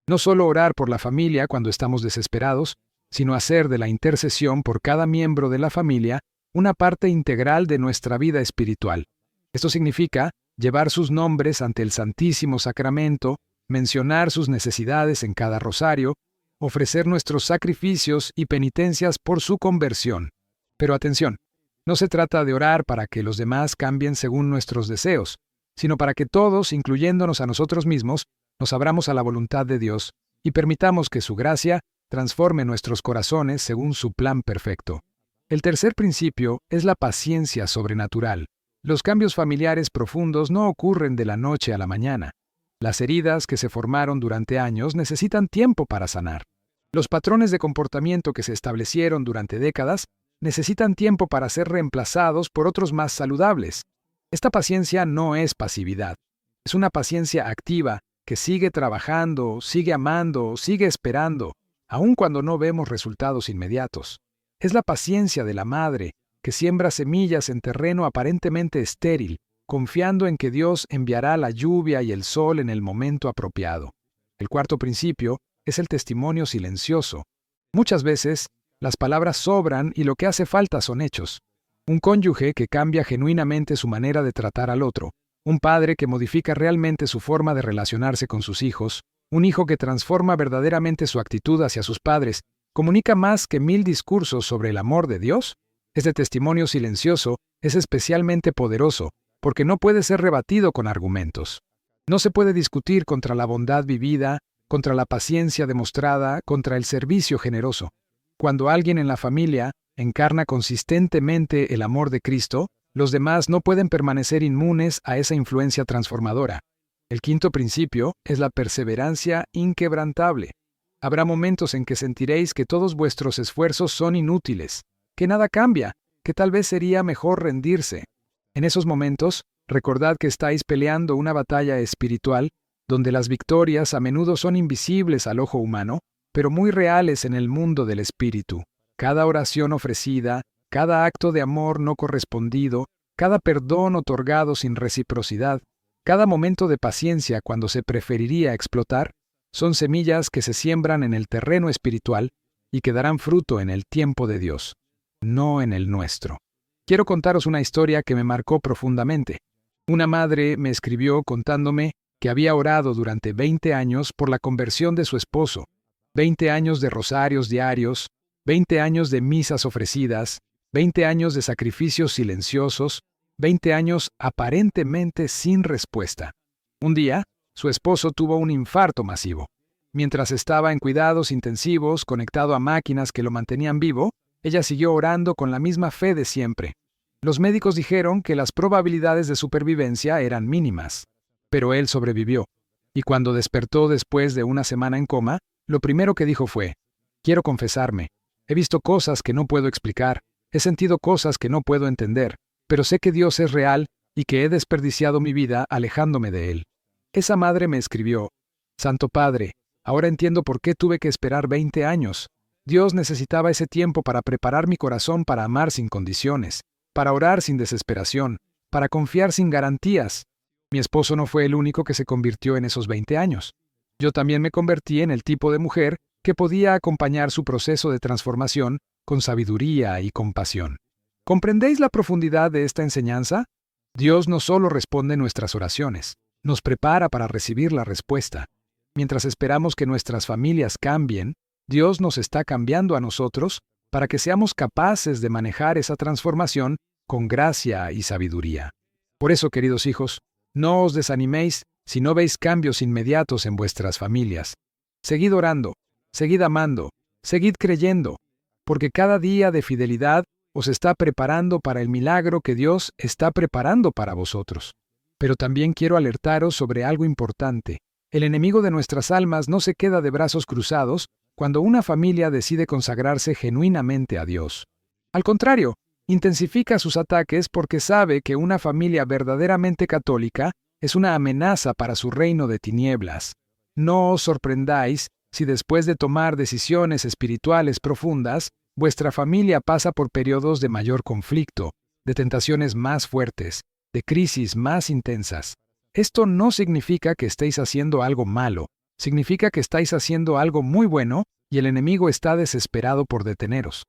No solo orar por la familia cuando estamos desesperados, sino hacer de la intercesión por cada miembro de la familia una parte integral de nuestra vida espiritual. Esto significa llevar sus nombres ante el Santísimo Sacramento, mencionar sus necesidades en cada rosario, ofrecer nuestros sacrificios y penitencias por su conversión. Pero atención, no se trata de orar para que los demás cambien según nuestros deseos, sino para que todos, incluyéndonos a nosotros mismos, nos abramos a la voluntad de Dios y permitamos que su gracia transforme nuestros corazones según su plan perfecto. El tercer principio es la paciencia sobrenatural. Los cambios familiares profundos no ocurren de la noche a la mañana. Las heridas que se formaron durante años necesitan tiempo para sanar. Los patrones de comportamiento que se establecieron durante décadas necesitan tiempo para ser reemplazados por otros más saludables. Esta paciencia no es pasividad. Es una paciencia activa que sigue trabajando, sigue amando, sigue esperando, aun cuando no vemos resultados inmediatos. Es la paciencia de la madre que siembra semillas en terreno aparentemente estéril, confiando en que Dios enviará la lluvia y el sol en el momento apropiado. El cuarto principio es el testimonio silencioso. Muchas veces, las palabras sobran y lo que hace falta son hechos. Un cónyuge que cambia genuinamente su manera de tratar al otro, un padre que modifica realmente su forma de relacionarse con sus hijos, un hijo que transforma verdaderamente su actitud hacia sus padres, comunica más que 1000 discursos sobre el amor de Dios. Este testimonio silencioso es especialmente poderoso porque no puede ser rebatido con argumentos. No se puede discutir contra la bondad vivida, contra la paciencia demostrada, contra el servicio generoso. Cuando alguien en la familia encarna consistentemente el amor de Cristo, los demás no pueden permanecer inmunes a esa influencia transformadora. El quinto principio es la perseverancia inquebrantable. Habrá momentos en que sentiréis que todos vuestros esfuerzos son inútiles, que nada cambia, que tal vez sería mejor rendirse. En esos momentos, recordad que estáis peleando una batalla espiritual, donde las victorias a menudo son invisibles al ojo humano, pero muy reales en el mundo del espíritu. Cada oración ofrecida, cada acto de amor no correspondido, cada perdón otorgado sin reciprocidad, cada momento de paciencia cuando se preferiría explotar, son semillas que se siembran en el terreno espiritual y que darán fruto en el tiempo de Dios, no en el nuestro. Quiero contaros una historia que me marcó profundamente. Una madre me escribió contándome que había orado durante 20 años por la conversión de su esposo, 20 años de rosarios diarios, 20 años de misas ofrecidas, 20 años de sacrificios silenciosos, 20 años aparentemente sin respuesta. Un día, su esposo tuvo un infarto masivo. Mientras estaba en cuidados intensivos, conectado a máquinas que lo mantenían vivo, ella siguió orando con la misma fe de siempre. Los médicos dijeron que las probabilidades de supervivencia eran mínimas, pero él sobrevivió. Y cuando despertó después de una semana en coma, lo primero que dijo fue: «Quiero confesarme. He visto cosas que no puedo explicar, he sentido cosas que no puedo entender, pero sé que Dios es real y que he desperdiciado mi vida alejándome de Él». Esa madre me escribió: «Santo Padre, ahora entiendo por qué tuve que esperar 20 años. Dios necesitaba ese tiempo para preparar mi corazón para amar sin condiciones, para orar sin desesperación, para confiar sin garantías. Mi esposo no fue el único que se convirtió en esos 20 años. Yo también me convertí en el tipo de mujer que podía acompañar su proceso de transformación con sabiduría y compasión». ¿Comprendéis la profundidad de esta enseñanza? Dios no solo responde nuestras oraciones, nos prepara para recibir la respuesta. Mientras esperamos que nuestras familias cambien, Dios nos está cambiando a nosotros para que seamos capaces de manejar esa transformación con gracia y sabiduría. Por eso, queridos hijos, no os desaniméis si no veis cambios inmediatos en vuestras familias. Seguid orando, seguid amando, seguid creyendo, porque cada día de fidelidad os está preparando para el milagro que Dios está preparando para vosotros. Pero también quiero alertaros sobre algo importante. El enemigo de nuestras almas no se queda de brazos cruzados cuando una familia decide consagrarse genuinamente a Dios. Al contrario, intensifica sus ataques porque sabe que una familia verdaderamente católica es una amenaza para su reino de tinieblas. No os sorprendáis si después de tomar decisiones espirituales profundas, vuestra familia pasa por periodos de mayor conflicto, de tentaciones más fuertes, de crisis más intensas. Esto no significa que estéis haciendo algo malo, significa que estáis haciendo algo muy bueno y el enemigo está desesperado por deteneros.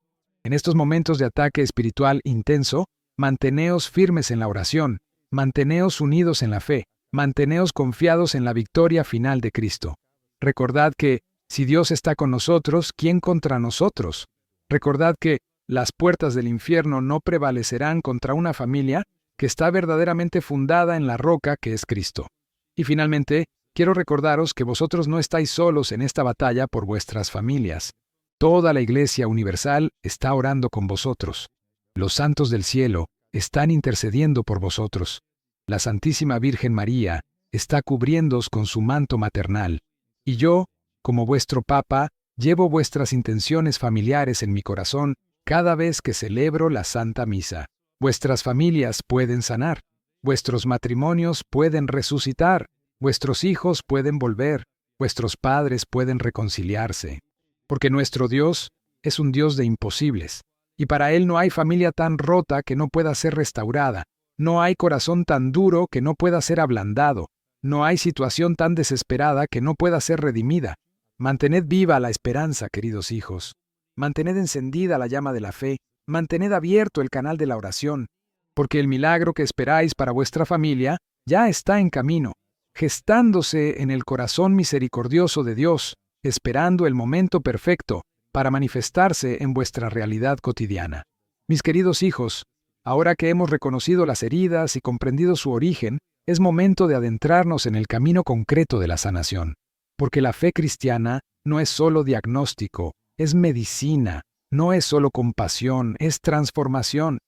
En estos momentos de ataque espiritual intenso, manteneos firmes en la oración, manteneos unidos en la fe, manteneos confiados en la victoria final de Cristo. Recordad que, si Dios está con nosotros, ¿quién contra nosotros? Recordad que las puertas del infierno no prevalecerán contra una familia que está verdaderamente fundada en la roca que es Cristo. Y finalmente, quiero recordaros que vosotros no estáis solos en esta batalla por vuestras familias. Toda la Iglesia universal está orando con vosotros. Los santos del cielo están intercediendo por vosotros. La Santísima Virgen María está cubriéndoos con su manto maternal. Y yo, como vuestro Papa, llevo vuestras intenciones familiares en mi corazón cada vez que celebro la Santa Misa. Vuestras familias pueden sanar, vuestros matrimonios pueden resucitar, vuestros hijos pueden volver, vuestros padres pueden reconciliarse. Porque nuestro Dios es un Dios de imposibles, y para Él no hay familia tan rota que no pueda ser restaurada, no hay corazón tan duro que no pueda ser ablandado, no hay situación tan desesperada que no pueda ser redimida. Mantened viva la esperanza, queridos hijos. Mantened encendida la llama de la fe, mantened abierto el canal de la oración, porque el milagro que esperáis para vuestra familia ya está en camino, gestándose en el corazón misericordioso de Dios, esperando el momento perfecto para manifestarse en vuestra realidad cotidiana. Mis queridos hijos, ahora que hemos reconocido las heridas y comprendido su origen, es momento de adentrarnos en el camino concreto de la sanación, porque la fe cristiana no es solo diagnóstico, es medicina, no es solo compasión, es transformación,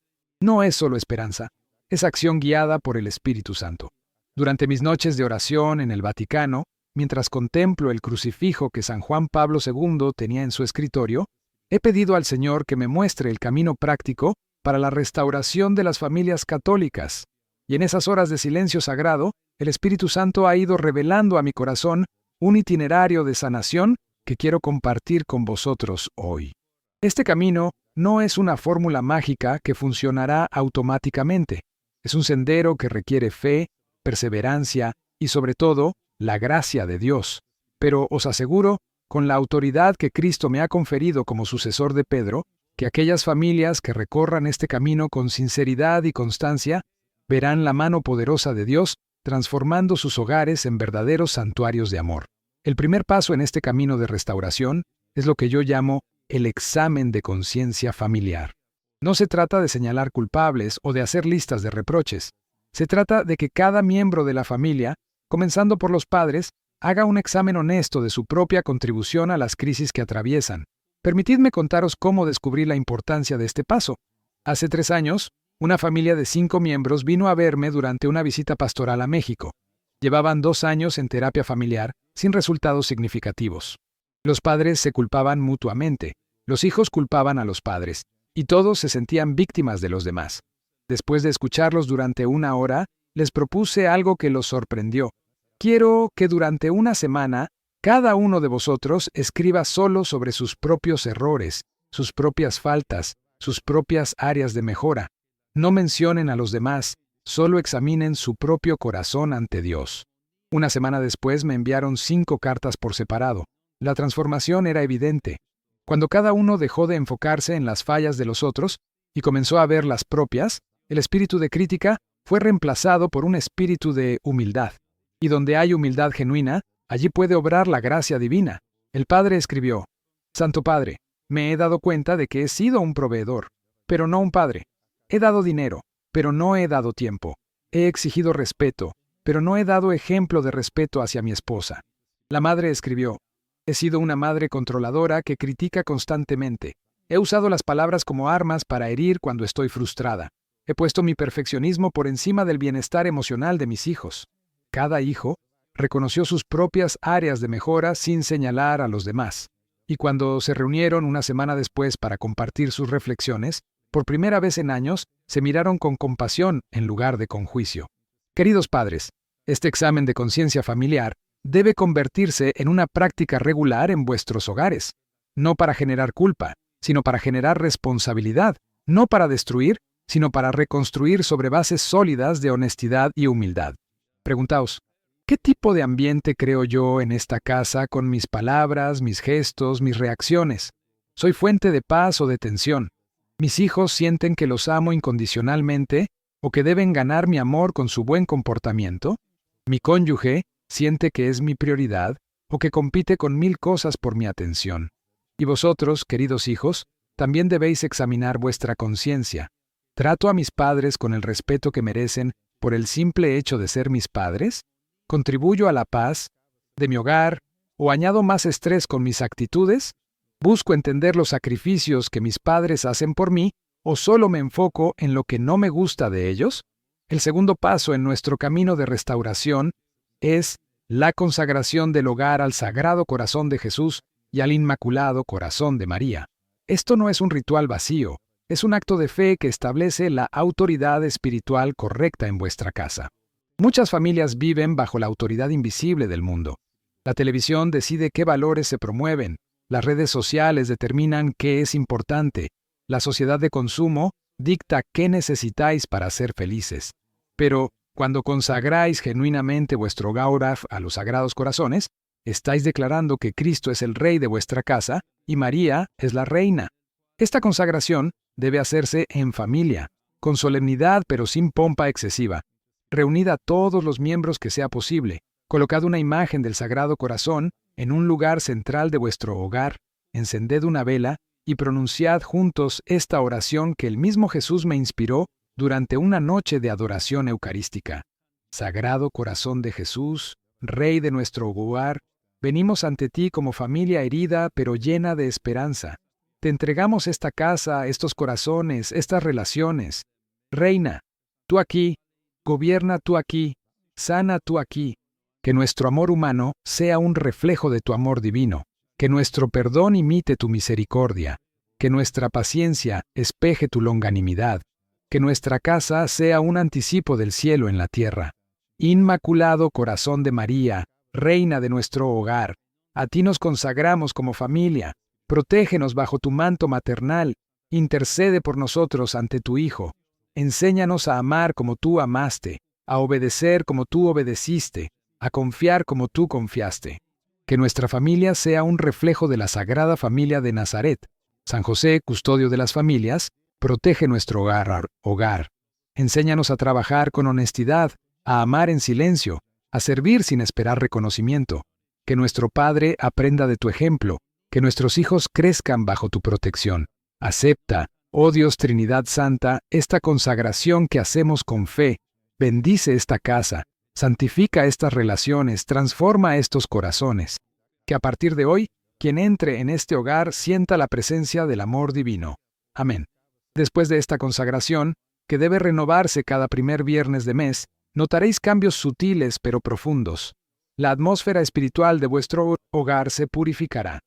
no es solo esperanza, es acción guiada por el Espíritu Santo. Durante mis noches de oración en el Vaticano, mientras contemplo el crucifijo que San Juan Pablo II tenía en su escritorio, he pedido al Señor que me muestre el camino práctico para la restauración de las familias católicas. Y en esas horas de silencio sagrado, el Espíritu Santo ha ido revelando a mi corazón un itinerario de sanación que quiero compartir con vosotros hoy. Este camino no es una fórmula mágica que funcionará automáticamente. Es un sendero que requiere fe, perseverancia y, sobre todo, la gracia de Dios. Pero os aseguro, con la autoridad que Cristo me ha conferido como sucesor de Pedro, que aquellas familias que recorran este camino con sinceridad y constancia verán la mano poderosa de Dios transformando sus hogares en verdaderos santuarios de amor. El primer paso en este camino de restauración es lo que yo llamo el examen de conciencia familiar. No se trata de señalar culpables o de hacer listas de reproches. Se trata de que cada miembro de la familia, comenzando por los padres, haga un examen honesto de su propia contribución a las crisis que atraviesan. Permitidme contaros cómo descubrí la importancia de este paso. Hace 3 años, una familia de 5 miembros vino a verme durante una visita pastoral a México. Llevaban 2 años en terapia familiar, sin resultados significativos. Los padres se culpaban mutuamente, los hijos culpaban a los padres, y todos se sentían víctimas de los demás. Después de escucharlos durante 1 hora, les propuse algo que los sorprendió. Quiero que durante 1 semana, cada uno de vosotros escriba solo sobre sus propios errores, sus propias faltas, sus propias áreas de mejora. No mencionen a los demás, solo examinen su propio corazón ante Dios. 1 semana después me enviaron 5 cartas por separado. La transformación era evidente. Cuando cada uno dejó de enfocarse en las fallas de los otros y comenzó a ver las propias, el espíritu de crítica fue reemplazado por un espíritu de humildad. Y donde hay humildad genuina, allí puede obrar la gracia divina. El padre escribió: Santo Padre, me he dado cuenta de que he sido un proveedor, pero no un padre. He dado dinero, pero no he dado tiempo. He exigido respeto, pero no he dado ejemplo de respeto hacia mi esposa. La madre escribió: He sido una madre controladora que critica constantemente. He usado las palabras como armas para herir cuando estoy frustrada. He puesto mi perfeccionismo por encima del bienestar emocional de mis hijos. Cada hijo reconoció sus propias áreas de mejora sin señalar a los demás. Y cuando se reunieron 1 semana después para compartir sus reflexiones, por primera vez en años, se miraron con compasión en lugar de con juicio. Queridos padres, este examen de conciencia familiar debe convertirse en una práctica regular en vuestros hogares, no para generar culpa, sino para generar responsabilidad, no para destruir, sino para reconstruir sobre bases sólidas de honestidad y humildad. Preguntaos, ¿qué tipo de ambiente creo yo en esta casa con mis palabras, mis gestos, mis reacciones? ¿Soy fuente de paz o de tensión? ¿Mis hijos sienten que los amo incondicionalmente o que deben ganar mi amor con su buen comportamiento? ¿Mi cónyuge siente que es mi prioridad o que compite con 1000 cosas por mi atención? Y vosotros, queridos hijos, también debéis examinar vuestra conciencia. ¿Trato a mis padres con el respeto que merecen por el simple hecho de ser mis padres? ¿Contribuyo a la paz de mi hogar o añado más estrés con mis actitudes? ¿Busco entender los sacrificios que mis padres hacen por mí o solo me enfoco en lo que no me gusta de ellos? El segundo paso en nuestro camino de restauración es la consagración del hogar al Sagrado Corazón de Jesús y al Inmaculado Corazón de María. Esto no es un ritual vacío, es un acto de fe que establece la autoridad espiritual correcta en vuestra casa. Muchas familias viven bajo la autoridad invisible del mundo. La televisión decide qué valores se promueven, las redes sociales determinan qué es importante, la sociedad de consumo dicta qué necesitáis para ser felices. Pero, cuando consagráis genuinamente vuestro hogar a los Sagrados Corazones, estáis declarando que Cristo es el Rey de vuestra casa y María es la Reina. Esta consagración debe hacerse en familia, con solemnidad pero sin pompa excesiva. Reunid a todos los miembros que sea posible, colocad una imagen del Sagrado Corazón en un lugar central de vuestro hogar, encended una vela y pronunciad juntos esta oración que el mismo Jesús me inspiró durante una noche de adoración eucarística. Sagrado Corazón de Jesús, Rey de nuestro hogar, venimos ante ti como familia herida pero llena de esperanza. Te entregamos esta casa, estos corazones, estas relaciones. Reina, tú aquí, gobierna tú aquí, sana tú aquí. Que nuestro amor humano sea un reflejo de tu amor divino, que nuestro perdón imite tu misericordia, que nuestra paciencia espeje tu longanimidad, que nuestra casa sea un anticipo del cielo en la tierra. Inmaculado Corazón de María, Reina de nuestro hogar, a ti nos consagramos como familia. Protégenos bajo tu manto maternal, intercede por nosotros ante tu Hijo. Enséñanos a amar como tú amaste, a obedecer como tú obedeciste, a confiar como tú confiaste. Que nuestra familia sea un reflejo de la Sagrada Familia de Nazaret. San José, custodio de las familias, protege nuestro hogar. Enséñanos a trabajar con honestidad, a amar en silencio, a servir sin esperar reconocimiento. Que nuestro Padre aprenda de tu ejemplo, que nuestros hijos crezcan bajo tu protección. Acepta, oh Dios Trinidad Santa, esta consagración que hacemos con fe. Bendice esta casa, santifica estas relaciones, transforma estos corazones. Que a partir de hoy, quien entre en este hogar sienta la presencia del amor divino. Amén. Después de esta consagración, que debe renovarse cada primer viernes de mes, notaréis cambios sutiles pero profundos. La atmósfera espiritual de vuestro hogar se purificará.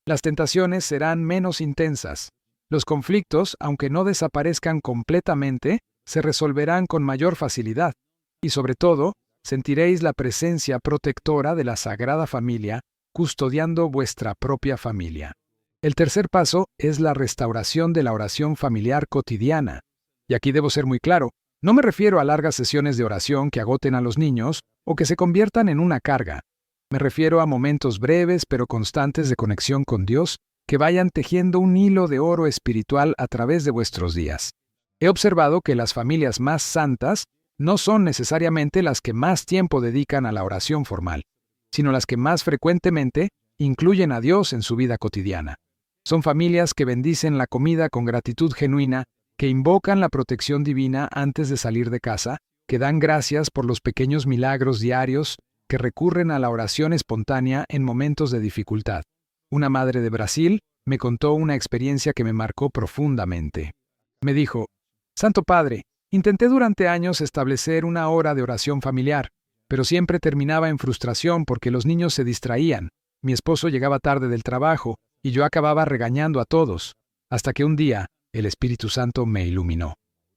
Las tentaciones serán menos intensas. Los conflictos, aunque no desaparezcan completamente, se resolverán con mayor facilidad. Y sobre todo, sentiréis la presencia protectora de la Sagrada Familia, custodiando vuestra propia familia. El tercer paso es la restauración de la oración familiar cotidiana. Y aquí debo ser muy claro, no me refiero a largas sesiones de oración que agoten a los niños o que se conviertan en una carga. Me refiero a momentos breves pero constantes de conexión con Dios que vayan tejiendo un hilo de oro espiritual a través de vuestros días. He observado que las familias más santas no son necesariamente las que más tiempo dedican a la oración formal, sino las que más frecuentemente incluyen a Dios en su vida cotidiana. Son familias que bendicen la comida con gratitud genuina, que invocan la protección divina antes de salir de casa, que dan gracias por los pequeños milagros diarios, que recurren a la oración espontánea en momentos de dificultad. Una madre de Brasil me contó una experiencia que me marcó profundamente. Me dijo, Santo Padre, intenté durante años establecer una hora de oración familiar, pero siempre terminaba en frustración porque los niños se distraían, mi esposo llegaba tarde del trabajo y yo acababa regañando a todos, hasta que un día el Espíritu Santo me iluminó.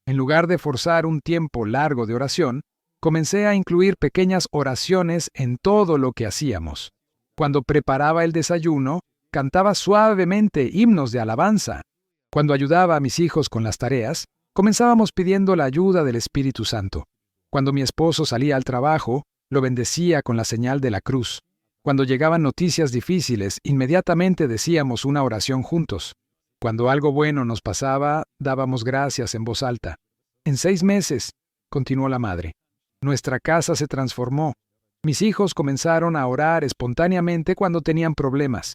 En lugar de forzar un tiempo largo de oración, comencé a incluir pequeñas oraciones en todo lo que hacíamos. Cuando preparaba el desayuno, cantaba suavemente himnos de alabanza. Cuando ayudaba a mis hijos con las tareas, comenzábamos pidiendo la ayuda del Espíritu Santo. Cuando mi esposo salía al trabajo, lo bendecía con la señal de la cruz. Cuando llegaban noticias difíciles, inmediatamente decíamos una oración juntos. Cuando algo bueno nos pasaba, dábamos gracias en voz alta. En 6 meses, continuó la madre, nuestra casa se transformó. Mis hijos comenzaron a orar espontáneamente cuando tenían problemas.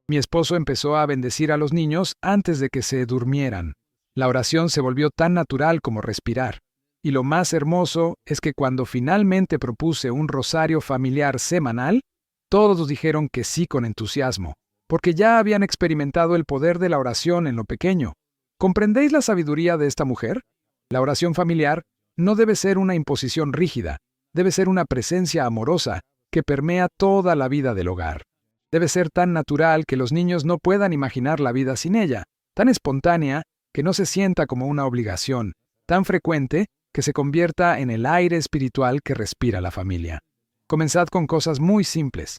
Mi esposo empezó a bendecir a los niños antes de que se durmieran. La oración se volvió tan natural como respirar. Y lo más hermoso es que cuando finalmente propuse un rosario familiar semanal, todos dijeron que sí con entusiasmo, porque ya habían experimentado el poder de la oración en lo pequeño. ¿Comprendéis la sabiduría de esta mujer? La oración familiar no debe ser una imposición rígida, debe ser una presencia amorosa que permea toda la vida del hogar. Debe ser tan natural que los niños no puedan imaginar la vida sin ella, tan espontánea que no se sienta como una obligación, tan frecuente que se convierta en el aire espiritual que respira la familia. Comenzad con cosas muy simples.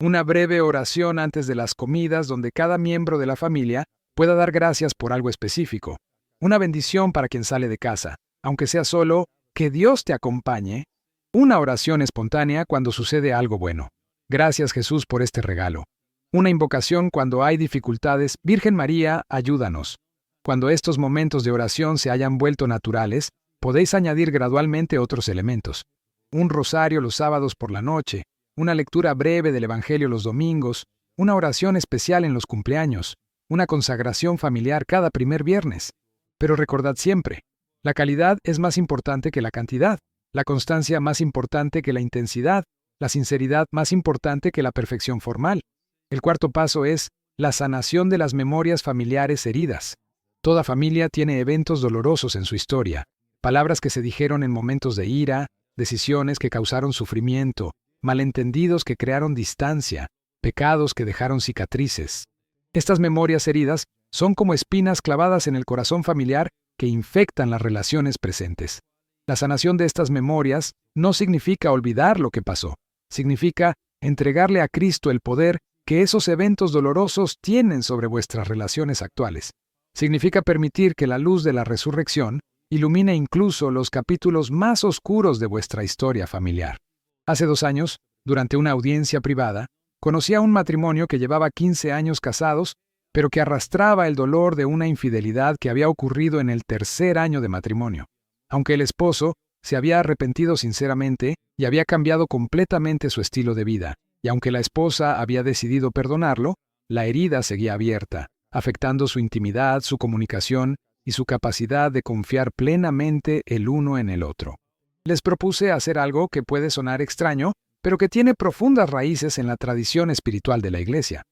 Una breve oración antes de las comidas donde cada miembro de la familia pueda dar gracias por algo específico. Una bendición para quien sale de casa, aunque sea solo que Dios te acompañe. Una oración espontánea cuando sucede algo bueno. Gracias Jesús por este regalo. Una invocación cuando hay dificultades. Virgen María, ayúdanos. Cuando estos momentos de oración se hayan vuelto naturales, podéis añadir gradualmente otros elementos. Un rosario los sábados por la noche, una lectura breve del Evangelio los domingos, una oración especial en los cumpleaños, una consagración familiar cada primer viernes. Pero recordad siempre, la calidad es más importante que la cantidad, la constancia más importante que la intensidad, la sinceridad más importante que la perfección formal. El cuarto paso es la sanación de las memorias familiares heridas. Toda familia tiene eventos dolorosos en su historia, palabras que se dijeron en momentos de ira, decisiones que causaron sufrimiento, malentendidos que crearon distancia, pecados que dejaron cicatrices. Estas memorias heridas son como espinas clavadas en el corazón familiar que infectan las relaciones presentes. La sanación de estas memorias no significa olvidar lo que pasó, significa entregarle a Cristo el poder que esos eventos dolorosos tienen sobre vuestras relaciones actuales. Significa permitir que la luz de la resurrección ilumine incluso los capítulos más oscuros de vuestra historia familiar. Hace 2 años, durante una audiencia privada, conocí a un matrimonio que llevaba 15 años casados, pero que arrastraba el dolor de una infidelidad que había ocurrido en el 3er año de matrimonio. Aunque el esposo se había arrepentido sinceramente y había cambiado completamente su estilo de vida, y aunque la esposa había decidido perdonarlo, la herida seguía abierta, afectando su intimidad, su comunicación y su capacidad de confiar plenamente el uno en el otro. Les propuse hacer algo que puede sonar extraño, pero que tiene profundas raíces en la tradición espiritual de la Iglesia.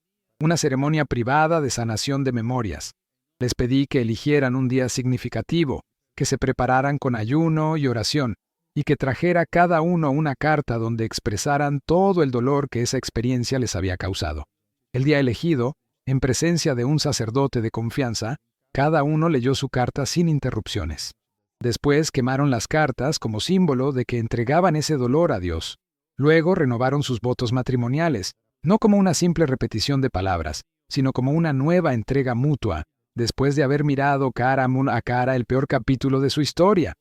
Una ceremonia privada de sanación de memorias. Les pedí que eligieran un día significativo, que se prepararan con ayuno y oración, y que trajera cada uno una carta donde expresaran todo el dolor que esa experiencia les había causado. El día elegido, en presencia de un sacerdote de confianza, cada uno leyó su carta sin interrupciones. Después quemaron las cartas como símbolo de que entregaban ese dolor a Dios. Luego renovaron sus votos matrimoniales, no como una simple repetición de palabras, sino como una nueva entrega mutua, después de haber mirado cara a cara el peor capítulo de su historia.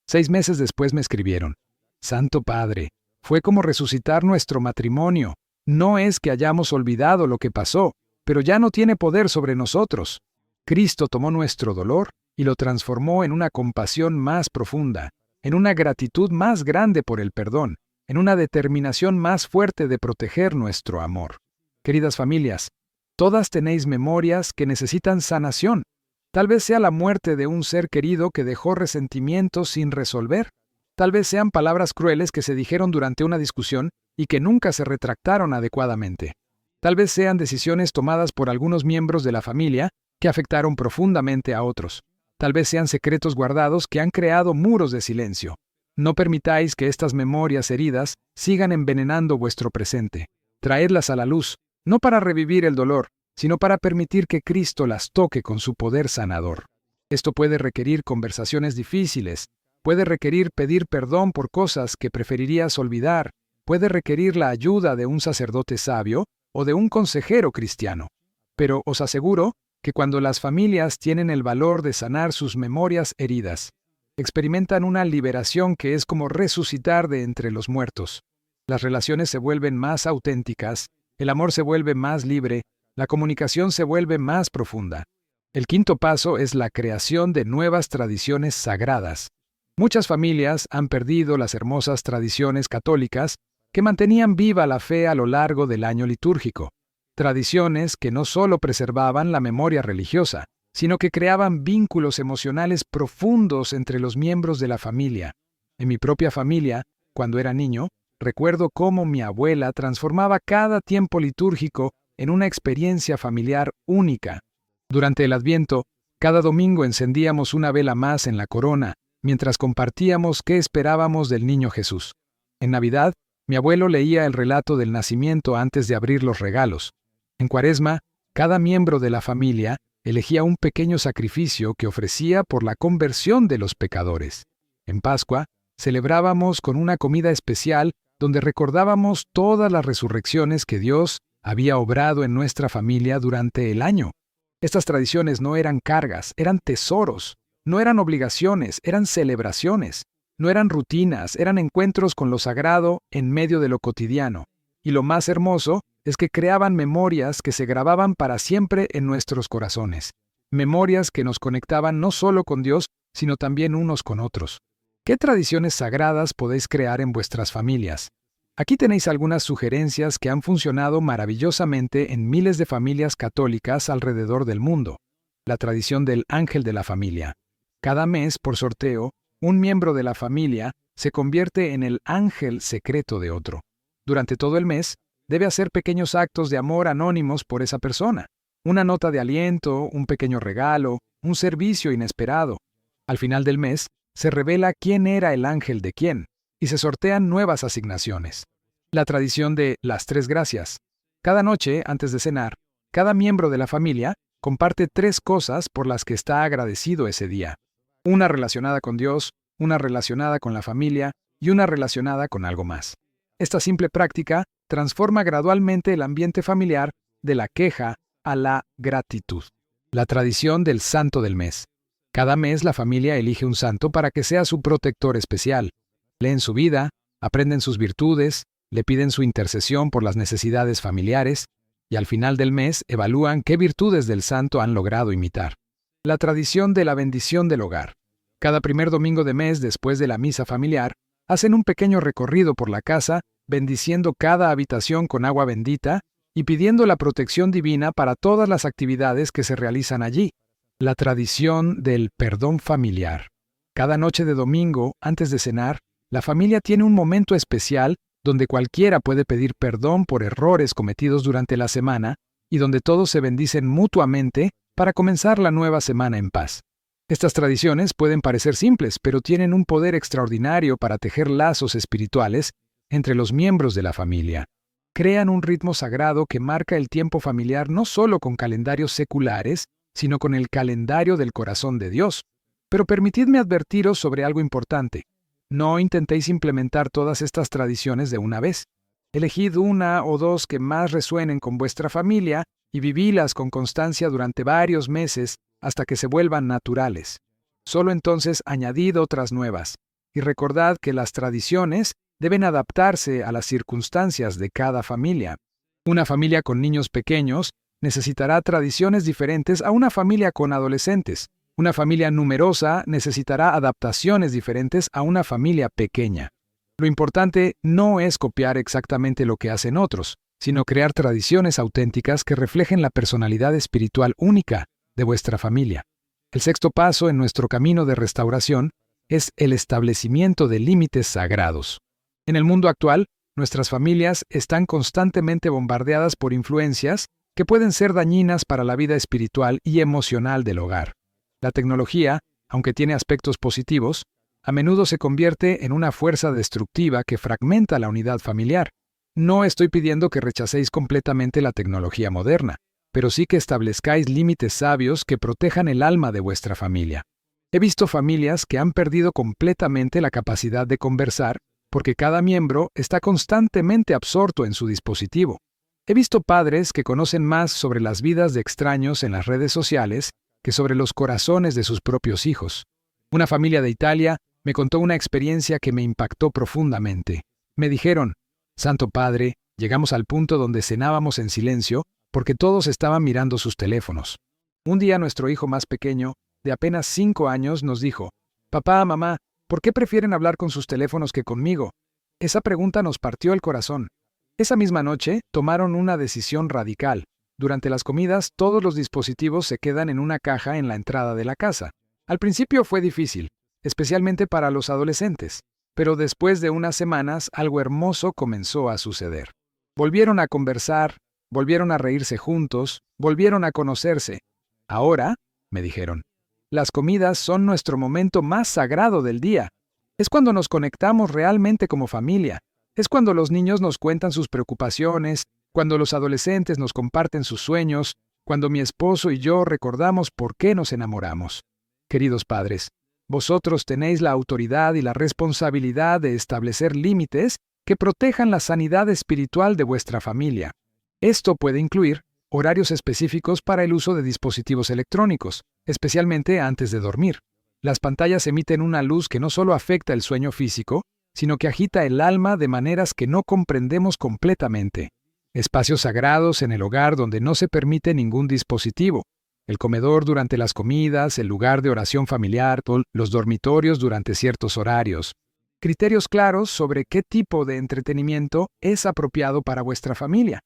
6 meses después me escribieron: Santo Padre, fue como resucitar nuestro matrimonio. No es que hayamos olvidado lo que pasó, pero ya no tiene poder sobre nosotros. Cristo tomó nuestro dolor y lo transformó en una compasión más profunda, en una gratitud más grande por el perdón, en una determinación más fuerte de proteger nuestro amor. Queridas familias, todas tenéis memorias que necesitan sanación. Tal vez sea la muerte de un ser querido que dejó resentimientos sin resolver. Tal vez sean palabras crueles que se dijeron durante una discusión y que nunca se retractaron adecuadamente. Tal vez sean decisiones tomadas por algunos miembros de la familia que afectaron profundamente a otros. Tal vez sean secretos guardados que han creado muros de silencio. No permitáis que estas memorias heridas sigan envenenando vuestro presente. Traedlas a la luz, no para revivir el dolor, sino para permitir que Cristo las toque con su poder sanador. Esto puede requerir conversaciones difíciles, puede requerir pedir perdón por cosas que preferirías olvidar, puede requerir la ayuda de un sacerdote sabio o de un consejero cristiano. Pero os aseguro que cuando las familias tienen el valor de sanar sus memorias heridas, experimentan una liberación que es como resucitar de entre los muertos. Las relaciones se vuelven más auténticas, el amor se vuelve más libre, la comunicación se vuelve más profunda. El quinto paso es la creación de nuevas tradiciones sagradas. Muchas familias han perdido las hermosas tradiciones católicas que mantenían viva la fe a lo largo del año litúrgico. Tradiciones que no solo preservaban la memoria religiosa, sino que creaban vínculos emocionales profundos entre los miembros de la familia. En mi propia familia, cuando era niño, recuerdo cómo mi abuela transformaba cada tiempo litúrgico en una experiencia familiar única. Durante el Adviento, cada domingo encendíamos una vela más en la corona, mientras compartíamos qué esperábamos del niño Jesús. En Navidad, mi abuelo leía el relato del nacimiento antes de abrir los regalos. En Cuaresma, cada miembro de la familia elegía un pequeño sacrificio que ofrecía por la conversión de los pecadores. En Pascua, celebrábamos con una comida especial donde recordábamos todas las resurrecciones que Dios había obrado en nuestra familia durante el año. Estas tradiciones no eran cargas, eran tesoros. No eran obligaciones, eran celebraciones. No eran rutinas, eran encuentros con lo sagrado en medio de lo cotidiano. Y lo más hermoso es que creaban memorias que se grababan para siempre en nuestros corazones. Memorias que nos conectaban no solo con Dios, sino también unos con otros. ¿Qué tradiciones sagradas podéis crear en vuestras familias? Aquí tenéis algunas sugerencias que han funcionado maravillosamente en miles de familias católicas alrededor del mundo. La tradición del ángel de la familia. Cada mes, por sorteo, un miembro de la familia se convierte en el ángel secreto de otro. Durante todo el mes, debe hacer pequeños actos de amor anónimos por esa persona. Una nota de aliento, un pequeño regalo, un servicio inesperado. Al final del mes, se revela quién era el ángel de quién, y se sortean nuevas asignaciones. La tradición de las 3 gracias. Cada noche, antes de cenar, cada miembro de la familia comparte 3 cosas por las que está agradecido ese día. Una relacionada con Dios, una relacionada con la familia y una relacionada con algo más. Esta simple práctica transforma gradualmente el ambiente familiar de la queja a la gratitud. La tradición del santo del mes. Cada mes la familia elige un santo para que sea su protector especial. Leen su vida, aprenden sus virtudes, le piden su intercesión por las necesidades familiares y al final del mes evalúan qué virtudes del santo han logrado imitar. La tradición de la bendición del hogar. Cada primer domingo de mes después de la misa familiar, hacen un pequeño recorrido por la casa, bendiciendo cada habitación con agua bendita y pidiendo la protección divina para todas las actividades que se realizan allí. La tradición del perdón familiar. Cada noche de domingo, antes de cenar, la familia tiene un momento especial donde cualquiera puede pedir perdón por errores cometidos durante la semana y donde todos se bendicen mutuamente para comenzar la nueva semana en paz. Estas tradiciones pueden parecer simples, pero tienen un poder extraordinario para tejer lazos espirituales entre los miembros de la familia. Crean un ritmo sagrado que marca el tiempo familiar no solo con calendarios seculares, sino con el calendario del corazón de Dios. Pero permitidme advertiros sobre algo importante. No intentéis implementar todas estas tradiciones de una vez. Elegid 1 o 2 que más resuenen con vuestra familia y vivílas con constancia durante varios meses hasta que se vuelvan naturales. Solo entonces añadid otras nuevas. Y recordad que las tradiciones deben adaptarse a las circunstancias de cada familia. Una familia con niños pequeños necesitará tradiciones diferentes a una familia con adolescentes. Una familia numerosa necesitará adaptaciones diferentes a una familia pequeña. Lo importante no es copiar exactamente lo que hacen otros, sino crear tradiciones auténticas que reflejen la personalidad espiritual única de vuestra familia. El 6º paso en nuestro camino de restauración es el establecimiento de límites sagrados. En el mundo actual, nuestras familias están constantemente bombardeadas por influencias que pueden ser dañinas para la vida espiritual y emocional del hogar. La tecnología, aunque tiene aspectos positivos, a menudo se convierte en una fuerza destructiva que fragmenta la unidad familiar. No estoy pidiendo que rechacéis completamente la tecnología moderna, pero sí que establezcáis límites sabios que protejan el alma de vuestra familia. He visto familias que han perdido completamente la capacidad de conversar porque cada miembro está constantemente absorto en su dispositivo. He visto padres que conocen más sobre las vidas de extraños en las redes sociales que sobre los corazones de sus propios hijos. Una familia de Italia me contó una experiencia que me impactó profundamente. Me dijeron, Santo Padre, llegamos al punto donde cenábamos en silencio porque todos estaban mirando sus teléfonos. Un día nuestro hijo más pequeño, de apenas 5 años, nos dijo, Papá, mamá, ¿por qué prefieren hablar con sus teléfonos que conmigo? Esa pregunta nos partió el corazón. Esa misma noche tomaron una decisión radical. Durante las comidas, todos los dispositivos se quedan en una caja en la entrada de la casa. Al principio fue difícil, especialmente para los adolescentes, pero después de unas semanas algo hermoso comenzó a suceder. Volvieron a conversar, volvieron a reírse juntos, volvieron a conocerse. Ahora, me dijeron, las comidas son nuestro momento más sagrado del día. Es cuando nos conectamos realmente como familia. Es cuando los niños nos cuentan sus preocupaciones, cuando los adolescentes nos comparten sus sueños, cuando mi esposo y yo recordamos por qué nos enamoramos. Queridos padres, vosotros tenéis la autoridad y la responsabilidad de establecer límites que protejan la sanidad espiritual de vuestra familia. Esto puede incluir horarios específicos para el uso de dispositivos electrónicos, especialmente antes de dormir. Las pantallas emiten una luz que no solo afecta el sueño físico, sino que agita el alma de maneras que no comprendemos completamente. Espacios sagrados en el hogar donde no se permite ningún dispositivo. El comedor durante las comidas, el lugar de oración familiar, los dormitorios durante ciertos horarios. Criterios claros sobre qué tipo de entretenimiento es apropiado para vuestra familia.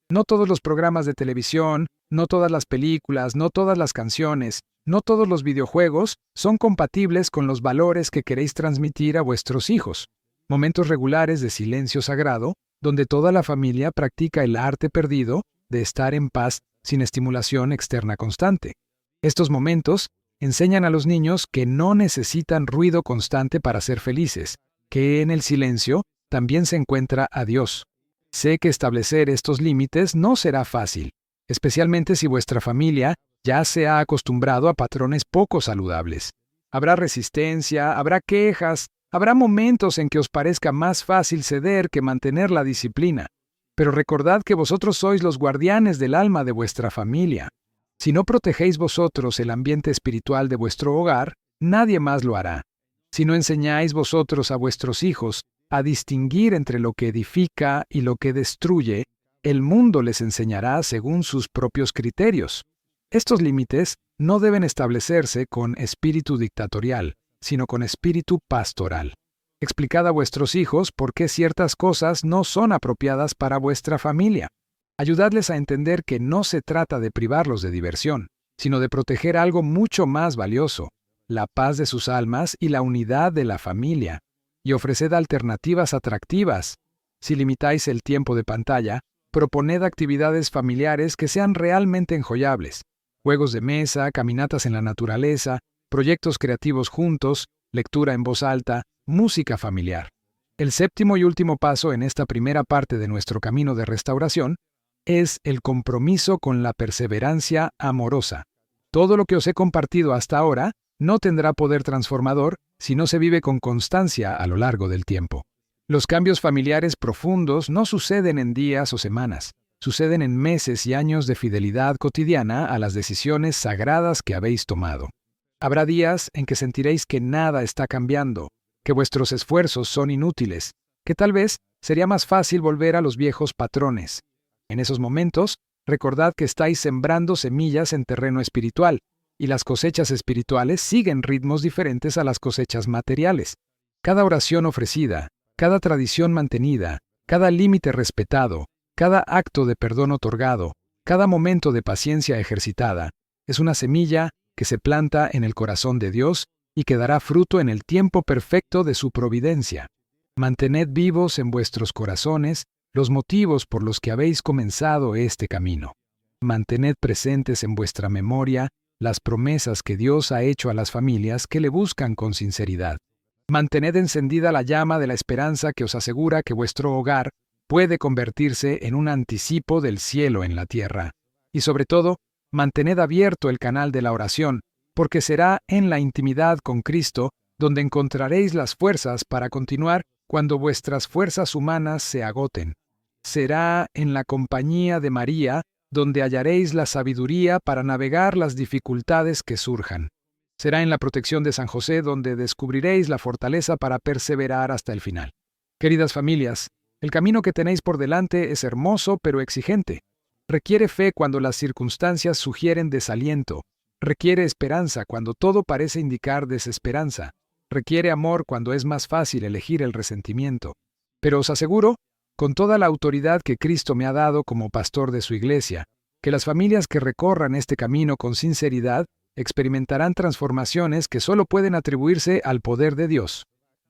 No todos los programas de televisión, no todas las películas, no todas las canciones, no todos los videojuegos son compatibles con los valores que queréis transmitir a vuestros hijos. Momentos regulares de silencio sagrado, donde toda la familia practica el arte perdido de estar en paz sin estimulación externa constante. Estos momentos enseñan a los niños que no necesitan ruido constante para ser felices, que en el silencio también se encuentra a Dios. Sé que establecer estos límites no será fácil, especialmente si vuestra familia ya se ha acostumbrado a patrones poco saludables. Habrá resistencia, habrá quejas, habrá momentos en que os parezca más fácil ceder que mantener la disciplina. Pero recordad que vosotros sois los guardianes del alma de vuestra familia. Si no protegéis vosotros el ambiente espiritual de vuestro hogar, nadie más lo hará. Si no enseñáis vosotros a vuestros hijos a distinguir entre lo que edifica y lo que destruye, el mundo les enseñará según sus propios criterios. Estos límites no deben establecerse con espíritu dictatorial, sino con espíritu pastoral. Explicad a vuestros hijos por qué ciertas cosas no son apropiadas para vuestra familia. Ayudadles a entender que no se trata de privarlos de diversión, sino de proteger algo mucho más valioso, la paz de sus almas y la unidad de la familia. Y ofreced alternativas atractivas. Si limitáis el tiempo de pantalla, proponed actividades familiares que sean realmente enjoyables. Juegos de mesa, caminatas en la naturaleza, proyectos creativos juntos, lectura en voz alta, música familiar. El séptimo y último paso en esta primera parte de nuestro camino de restauración es el compromiso con la perseverancia amorosa. Todo lo que os he compartido hasta ahora no tendrá poder transformador si no se vive con constancia a lo largo del tiempo. Los cambios familiares profundos no suceden en días o semanas, suceden en meses y años de fidelidad cotidiana a las decisiones sagradas que habéis tomado. Habrá días en que sentiréis que nada está cambiando, que vuestros esfuerzos son inútiles, que tal vez sería más fácil volver a los viejos patrones. En esos momentos, recordad que estáis sembrando semillas en terreno espiritual, y las cosechas espirituales siguen ritmos diferentes a las cosechas materiales. Cada oración ofrecida, cada tradición mantenida, cada límite respetado, cada acto de perdón otorgado, cada momento de paciencia ejercitada, es una semilla que se planta en el corazón de Dios y que dará fruto en el tiempo perfecto de su providencia. Mantened vivos en vuestros corazones los motivos por los que habéis comenzado este camino. Mantened presentes en vuestra memoria las promesas que Dios ha hecho a las familias que le buscan con sinceridad. Mantened encendida la llama de la esperanza que os asegura que vuestro hogar puede convertirse en un anticipo del cielo en la tierra. Y sobre todo, mantened abierto el canal de la oración, porque será en la intimidad con Cristo donde encontraréis las fuerzas para continuar cuando vuestras fuerzas humanas se agoten. Será en la compañía de María donde hallaréis la sabiduría para navegar las dificultades que surjan. Será en la protección de San José donde descubriréis la fortaleza para perseverar hasta el final. Queridas familias, el camino que tenéis por delante es hermoso pero exigente. Requiere fe cuando las circunstancias sugieren desaliento. Requiere esperanza cuando todo parece indicar desesperanza. Requiere amor cuando es más fácil elegir el resentimiento. Pero os aseguro, con toda la autoridad que Cristo me ha dado como pastor de su iglesia, que las familias que recorran este camino con sinceridad experimentarán transformaciones que solo pueden atribuirse al poder de Dios.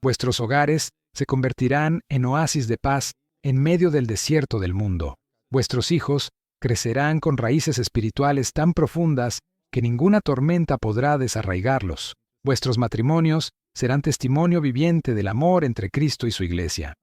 Vuestros hogares se convertirán en oasis de paz en medio del desierto del mundo. Vuestros hijos crecerán con raíces espirituales tan profundas que ninguna tormenta podrá desarraigarlos. Vuestros matrimonios serán testimonio viviente del amor entre Cristo y su Iglesia.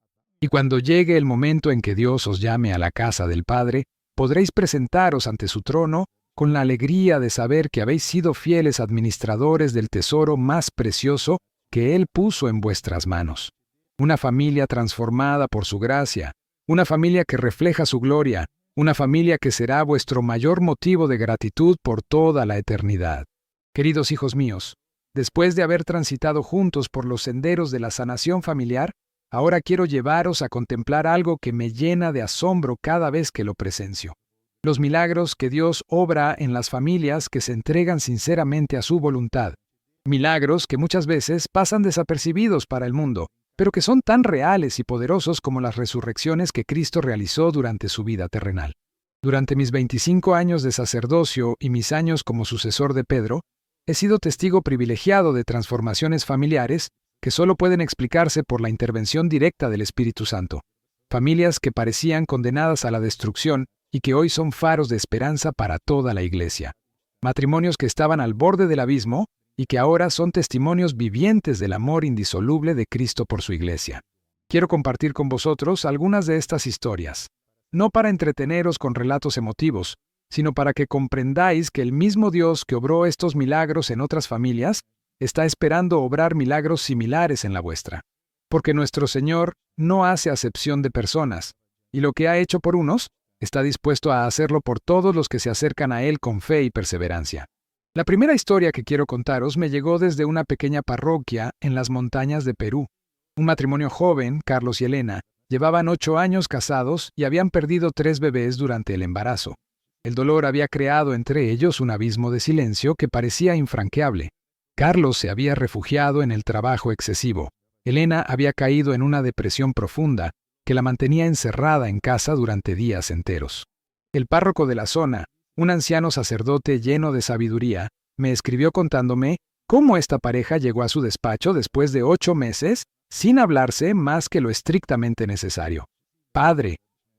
Y cuando llegue el momento en que Dios os llame a la casa del Padre, podréis presentaros ante su trono con la alegría de saber que habéis sido fieles administradores del tesoro más precioso que Él puso en vuestras manos. Una familia transformada por su gracia, una familia que refleja su gloria, una familia que será vuestro mayor motivo de gratitud por toda la eternidad. Queridos hijos míos, después de haber transitado juntos por los senderos de la sanación familiar, ahora quiero llevaros a contemplar algo que me llena de asombro cada vez que lo presencio. Los milagros que Dios obra en las familias que se entregan sinceramente a su voluntad. Milagros que muchas veces pasan desapercibidos para el mundo, pero que son tan reales y poderosos como las resurrecciones que Cristo realizó durante su vida terrenal. Durante mis 25 años de sacerdocio y mis años como sucesor de Pedro, he sido testigo privilegiado de transformaciones familiares que solo pueden explicarse por la intervención directa del Espíritu Santo. Familias que parecían condenadas a la destrucción y que hoy son faros de esperanza para toda la Iglesia. Matrimonios que estaban al borde del abismo y que ahora son testimonios vivientes del amor indisoluble de Cristo por su Iglesia. Quiero compartir con vosotros algunas de estas historias, no para entreteneros con relatos emotivos, sino para que comprendáis que el mismo Dios que obró estos milagros en otras familias está esperando obrar milagros similares en la vuestra. Porque nuestro Señor no hace acepción de personas, y lo que ha hecho por unos, está dispuesto a hacerlo por todos los que se acercan a Él con fe y perseverancia. La primera historia que quiero contaros me llegó desde una pequeña parroquia en las montañas de Perú. Un matrimonio joven, Carlos y Elena, llevaban 8 años casados y habían perdido 3 bebés durante el embarazo. El dolor había creado entre ellos un abismo de silencio que parecía infranqueable. Carlos se había refugiado en el trabajo excesivo. Elena había caído en una depresión profunda que la mantenía encerrada en casa durante días enteros. El párroco de la zona, un anciano sacerdote lleno de sabiduría, me escribió contándome cómo esta pareja llegó a su despacho después de 8 meses sin hablarse más que lo estrictamente necesario. «Padre»,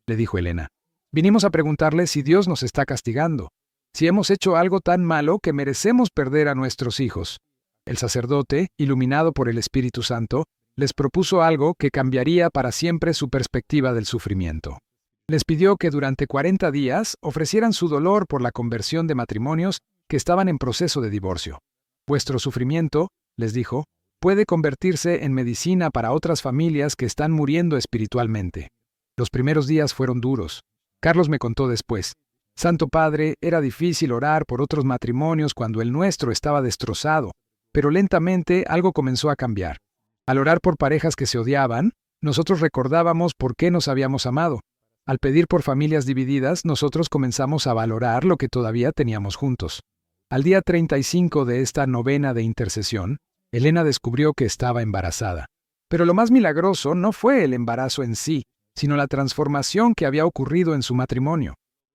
le dijo Elena, «vinimos a preguntarle si Dios nos está castigando, si hemos hecho algo tan malo que merecemos perder a nuestros hijos». El sacerdote, iluminado por el Espíritu Santo, les propuso algo que cambiaría para siempre su perspectiva del sufrimiento. Les pidió que durante 40 días ofrecieran su dolor por la conversión de matrimonios que estaban en proceso de divorcio. Vuestro sufrimiento, les dijo, puede convertirse en medicina para otras familias que están muriendo espiritualmente. Los primeros días fueron duros. Carlos me contó después. Santo Padre, era difícil orar por otros matrimonios cuando el nuestro estaba destrozado, pero lentamente algo comenzó a cambiar. Al orar por parejas que se odiaban, nosotros recordábamos por qué nos habíamos amado. Al pedir por familias divididas, nosotros comenzamos a valorar lo que todavía teníamos juntos. Al día 35 de esta novena de intercesión, Elena descubrió que estaba embarazada. Pero lo más milagroso no fue el embarazo en sí, sino la transformación que había ocurrido en su matrimonio.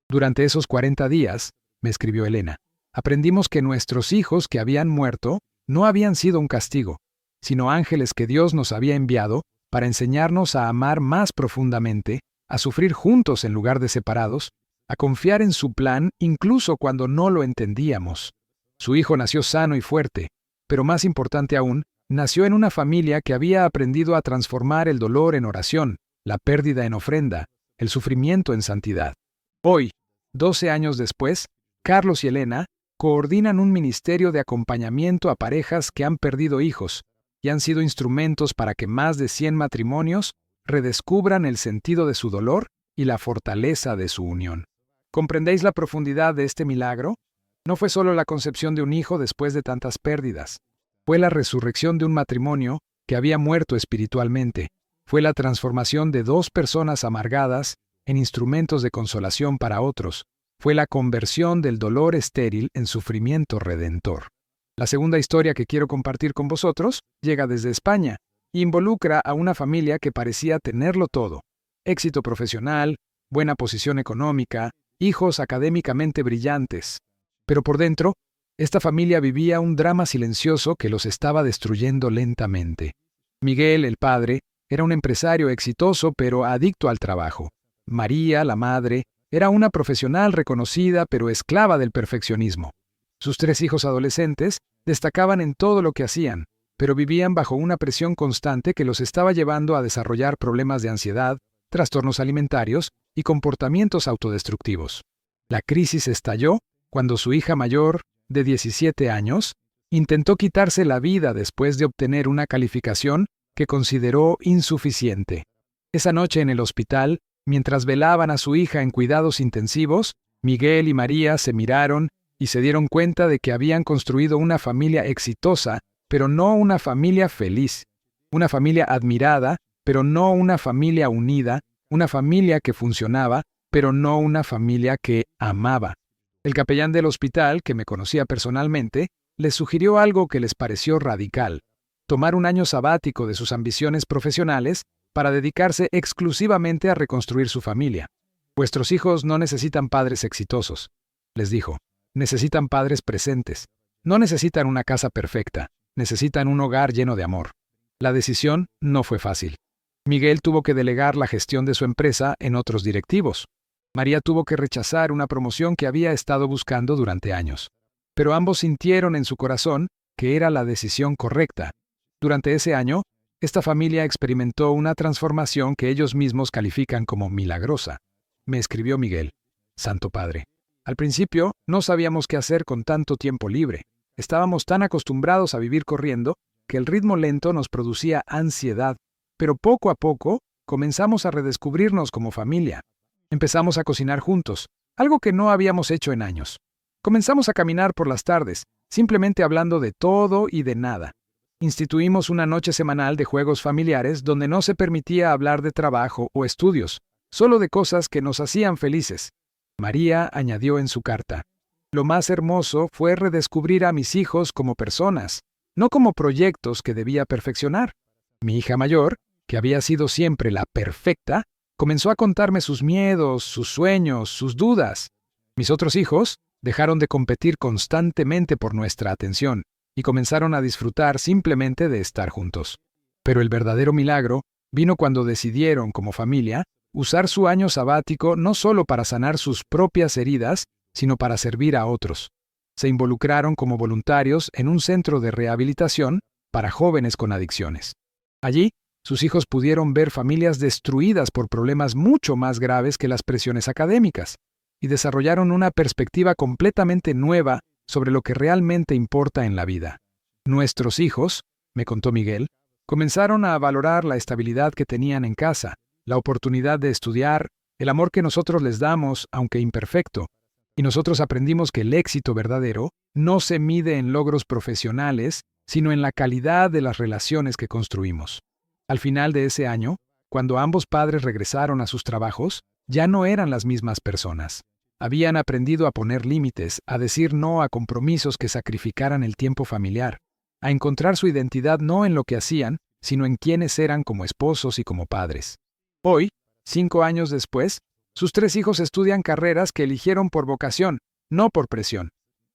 Durante esos 40 días, me escribió Elena, aprendimos que nuestros hijos que habían muerto no habían sido un castigo, sino ángeles que Dios nos había enviado para enseñarnos a amar más profundamente, a sufrir juntos en lugar de separados, a confiar en su plan incluso cuando no lo entendíamos. Su hijo nació sano y fuerte, pero más importante aún, nació en una familia que había aprendido a transformar el dolor en oración, la pérdida en ofrenda, el sufrimiento en santidad. Hoy, 12 años después, Carlos y Elena coordinan un ministerio de acompañamiento a parejas que han perdido hijos y han sido instrumentos para que más de 100 matrimonios redescubran el sentido de su dolor y la fortaleza de su unión. ¿Comprendéis la profundidad de este milagro? No fue solo la concepción de un hijo después de tantas pérdidas. Fue la resurrección de un matrimonio que había muerto espiritualmente. Fue la transformación de 2 personas amargadas en instrumentos de consolación para otros. Fue la conversión del dolor estéril en sufrimiento redentor. La segunda historia que quiero compartir con vosotros llega desde España e involucra a una familia que parecía tenerlo todo: éxito profesional, buena posición económica, hijos académicamente brillantes. Pero por dentro, esta familia vivía un drama silencioso que los estaba destruyendo lentamente. Miguel, el padre, era un empresario exitoso pero adicto al trabajo. María, la madre, era una profesional reconocida pero esclava del perfeccionismo. Sus 3 hijos adolescentes destacaban en todo lo que hacían, pero vivían bajo una presión constante que los estaba llevando a desarrollar problemas de ansiedad, trastornos alimentarios y comportamientos autodestructivos. La crisis estalló cuando su hija mayor, de 17 años, intentó quitarse la vida después de obtener una calificación que consideró insuficiente. Esa noche en el hospital, mientras velaban a su hija en cuidados intensivos, Miguel y María se miraron y se dieron cuenta de que habían construido una familia exitosa, pero no una familia feliz. Una familia admirada, pero no una familia unida, una familia que funcionaba, pero no una familia que amaba. El capellán del hospital, que me conocía personalmente, les sugirió algo que les pareció radical: tomar un año sabático de sus ambiciones profesionales para dedicarse exclusivamente a reconstruir su familia. Vuestros hijos no necesitan padres exitosos, les dijo. Necesitan padres presentes. No necesitan una casa perfecta, necesitan un hogar lleno de amor. La decisión no fue fácil. Miguel tuvo que delegar la gestión de su empresa en otros directivos. María tuvo que rechazar una promoción que había estado buscando durante años. Pero ambos sintieron en su corazón que era la decisión correcta. Durante ese año, esta familia experimentó una transformación que ellos mismos califican como milagrosa. Me escribió Miguel: Santo Padre, al principio no sabíamos qué hacer con tanto tiempo libre. Estábamos tan acostumbrados a vivir corriendo que el ritmo lento nos producía ansiedad, pero poco a poco comenzamos a redescubrirnos como familia. Empezamos a cocinar juntos, algo que no habíamos hecho en años. Comenzamos a caminar por las tardes, simplemente hablando de todo y de nada. Instituimos una noche semanal de juegos familiares donde no se permitía hablar de trabajo o estudios, solo de cosas que nos hacían felices. María añadió en su carta: lo más hermoso fue redescubrir a mis hijos como personas, no como proyectos que debía perfeccionar. Mi hija mayor, que había sido siempre la perfecta, comenzó a contarme sus miedos, sus sueños, sus dudas. Mis otros hijos dejaron de competir constantemente por nuestra atención y comenzaron a disfrutar simplemente de estar juntos. Pero el verdadero milagro vino cuando decidieron, como familia, usar su año sabático no solo para sanar sus propias heridas, sino para servir a otros. Se involucraron como voluntarios en un centro de rehabilitación para jóvenes con adicciones. Allí, sus hijos pudieron ver familias destruidas por problemas mucho más graves que las presiones académicas, y desarrollaron una perspectiva completamente nueva sobre lo que realmente importa en la vida. Nuestros hijos, me contó Miguel, comenzaron a valorar la estabilidad que tenían en casa, la oportunidad de estudiar, el amor que nosotros les damos, aunque imperfecto, y nosotros aprendimos que el éxito verdadero no se mide en logros profesionales, sino en la calidad de las relaciones que construimos. Al final de ese año, cuando ambos padres regresaron a sus trabajos, ya no eran las mismas personas. Habían aprendido a poner límites, a decir no a compromisos que sacrificaran el tiempo familiar, a encontrar su identidad no en lo que hacían, sino en quiénes eran como esposos y como padres. Hoy, 5 años después, sus 3 hijos estudian carreras que eligieron por vocación, no por presión.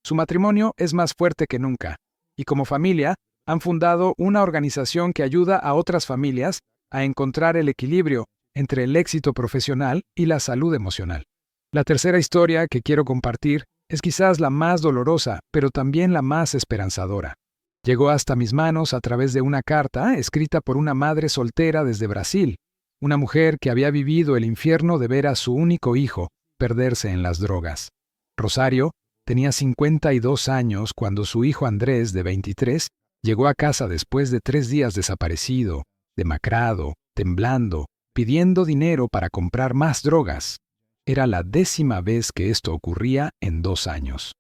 Su matrimonio es más fuerte que nunca, y como familia, han fundado una organización que ayuda a otras familias a encontrar el equilibrio entre el éxito profesional y la salud emocional. La tercera historia que quiero compartir es quizás la más dolorosa, pero también la más esperanzadora. Llegó hasta mis manos a través de una carta escrita por una madre soltera desde Brasil, una mujer que había vivido el infierno de ver a su único hijo perderse en las drogas. Rosario tenía 52 años cuando su hijo Andrés, de 23, llegó a casa después de 3 días desaparecido, demacrado, temblando, pidiendo dinero para comprar más drogas. Era la 10ª vez que esto ocurría en 2 años.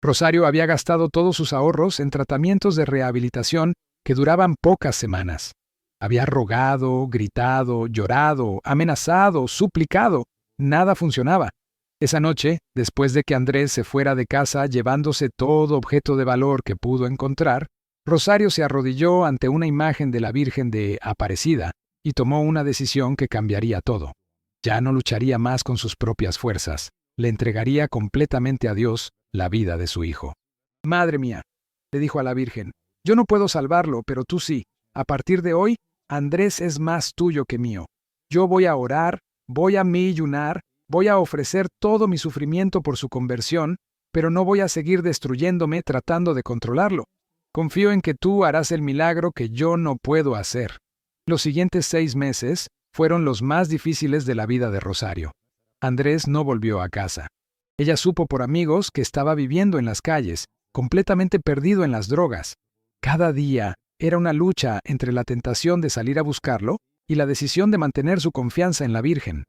Rosario había gastado todos sus ahorros en tratamientos de rehabilitación que duraban pocas semanas. Había rogado, gritado, llorado, amenazado, suplicado. Nada funcionaba. Esa noche, después de que Andrés se fuera de casa llevándose todo objeto de valor que pudo encontrar, Rosario se arrodilló ante una imagen de la Virgen de Aparecida y tomó una decisión que cambiaría todo. Ya no lucharía más con sus propias fuerzas. le entregaría completamente a Dios la vida de su hijo. «Madre mía», le dijo a la Virgen, «yo no puedo salvarlo, pero tú sí. A partir de hoy, Andrés es más tuyo que mío. Yo voy a orar, voy a millunar, voy a ofrecer todo mi sufrimiento por su conversión, pero no voy a seguir destruyéndome tratando de controlarlo. Confío en que tú harás el milagro que yo no puedo hacer». Los siguientes 6 meses fueron los más difíciles de la vida de Rosario. Andrés no volvió a casa. Ella supo por amigos que estaba viviendo en las calles, completamente perdido en las drogas. Cada día era una lucha entre la tentación de salir a buscarlo y la decisión de mantener su confianza en la Virgen.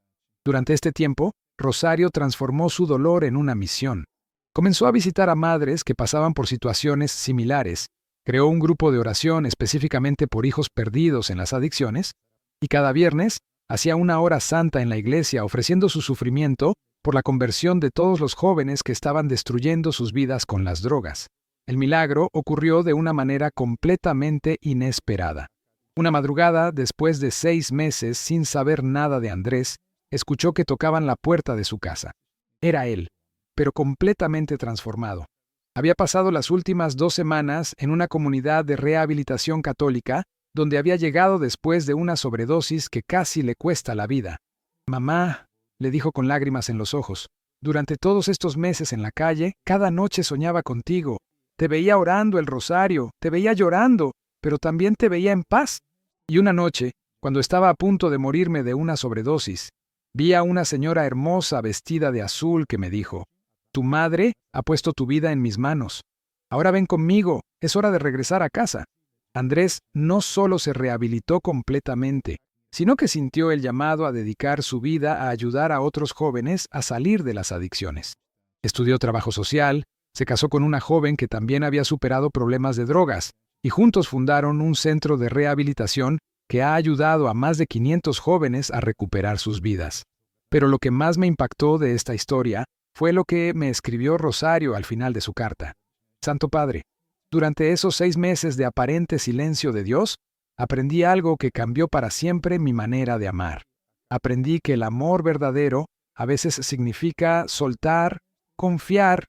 Durante este tiempo, Rosario transformó su dolor en una misión. Comenzó a visitar a madres que pasaban por situaciones similares, creó un grupo de oración específicamente por hijos perdidos en las adicciones, y cada viernes hacía una hora santa en la iglesia ofreciendo su sufrimiento por la conversión de todos los jóvenes que estaban destruyendo sus vidas con las drogas. El milagro ocurrió de una manera completamente inesperada. Una madrugada, después de 6 meses sin saber nada de Andrés, escuchó que tocaban la puerta de su casa. Era él, pero completamente transformado. Había pasado las últimas 2 semanas en una comunidad de rehabilitación católica, donde había llegado después de una sobredosis que casi le cuesta la vida. «Mamá», le dijo con lágrimas en los ojos, «durante todos estos meses en la calle, cada noche soñaba contigo. Te veía orando el rosario, te veía llorando, pero también te veía en paz. Y una noche, cuando estaba a punto de morirme de una sobredosis, vi a una señora hermosa vestida de azul que me dijo, «Tu madre ha puesto tu vida en mis manos. Ahora ven conmigo, es hora de regresar a casa». Andrés no solo se rehabilitó completamente, sino que sintió el llamado a dedicar su vida a ayudar a otros jóvenes a salir de las adicciones. Estudió trabajo social, se casó con una joven que también había superado problemas de drogas, y juntos fundaron un centro de rehabilitación que ha ayudado a más de 500 jóvenes a recuperar sus vidas. Pero lo que más me impactó de esta historia fue lo que me escribió Rosario al final de su carta. «Santo Padre, durante esos 6 meses de aparente silencio de Dios, aprendí algo que cambió para siempre mi manera de amar. Aprendí que el amor verdadero a veces significa soltar, confiar,